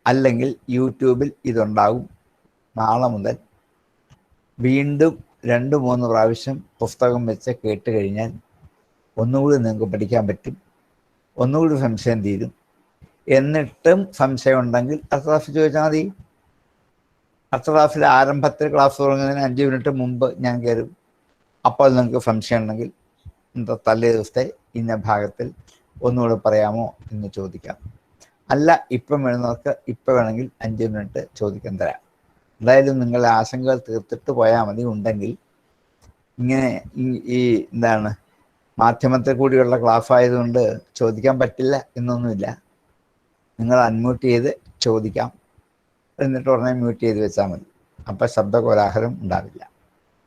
Speaker 1: അല്ലെങ്കിൽ യൂട്യൂബിൽ ഇതുണ്ടാകും. നാളെ മുതൽ വീണ്ടും 2-3 പ്രാവശ്യം പുസ്തകം വെച്ച് കേട്ട് കഴിഞ്ഞാൽ ഒന്നുകൂടി നിങ്ങൾക്ക് പഠിക്കാൻ പറ്റും, ഒന്നുകൂടി സംശയം തീരും. എന്നിട്ടും സംശയം ഉണ്ടെങ്കിൽ അടുത്ത ക്ലാസ്സിൽ ചോദിച്ചാൽ മതി. അടുത്ത ക്ലാസ്സിൽ ആരംഭത്തിൽ ക്ലാസ് തുടങ്ങുന്നതിന് 5 മിനിറ്റ് മുമ്പ് ഞാൻ കയറും. അപ്പോൾ നിങ്ങൾക്ക് സംശയം ഉണ്ടെങ്കിൽ തലേ ദിവസത്തെ ഇന്ന ഭാഗത്തിൽ ഒന്നുകൂടെ പറയാമോ എന്ന് ചോദിക്കാം. അല്ല, ഇപ്പം വേണമെന്നവർക്ക് ഇപ്പം വേണമെങ്കിൽ 5 മിനിറ്റ് ചോദിക്കാൻ തരാം. എന്തായാലും നിങ്ങളുടെ ആശങ്കകൾ തീർത്തിട്ട് പോയാൽ മതി. ഉണ്ടെങ്കിൽ ഇങ്ങനെ ഈ മാധ്യമത്തിൽ കൂടിയുള്ള ക്ലാസ് ആയതുകൊണ്ട് ചോദിക്കാൻ പറ്റില്ല എന്നൊന്നുമില്ല. നിങ്ങൾ അൺമ്യൂട്ട് ചെയ്ത് ചോദിക്കാം, എന്നിട്ട് ഉടനെ മ്യൂട്ട് ചെയ്ത് വെച്ചാൽ മതി. അപ്പം ശബ്ദ കോലാഹലം ഉണ്ടാവില്ല.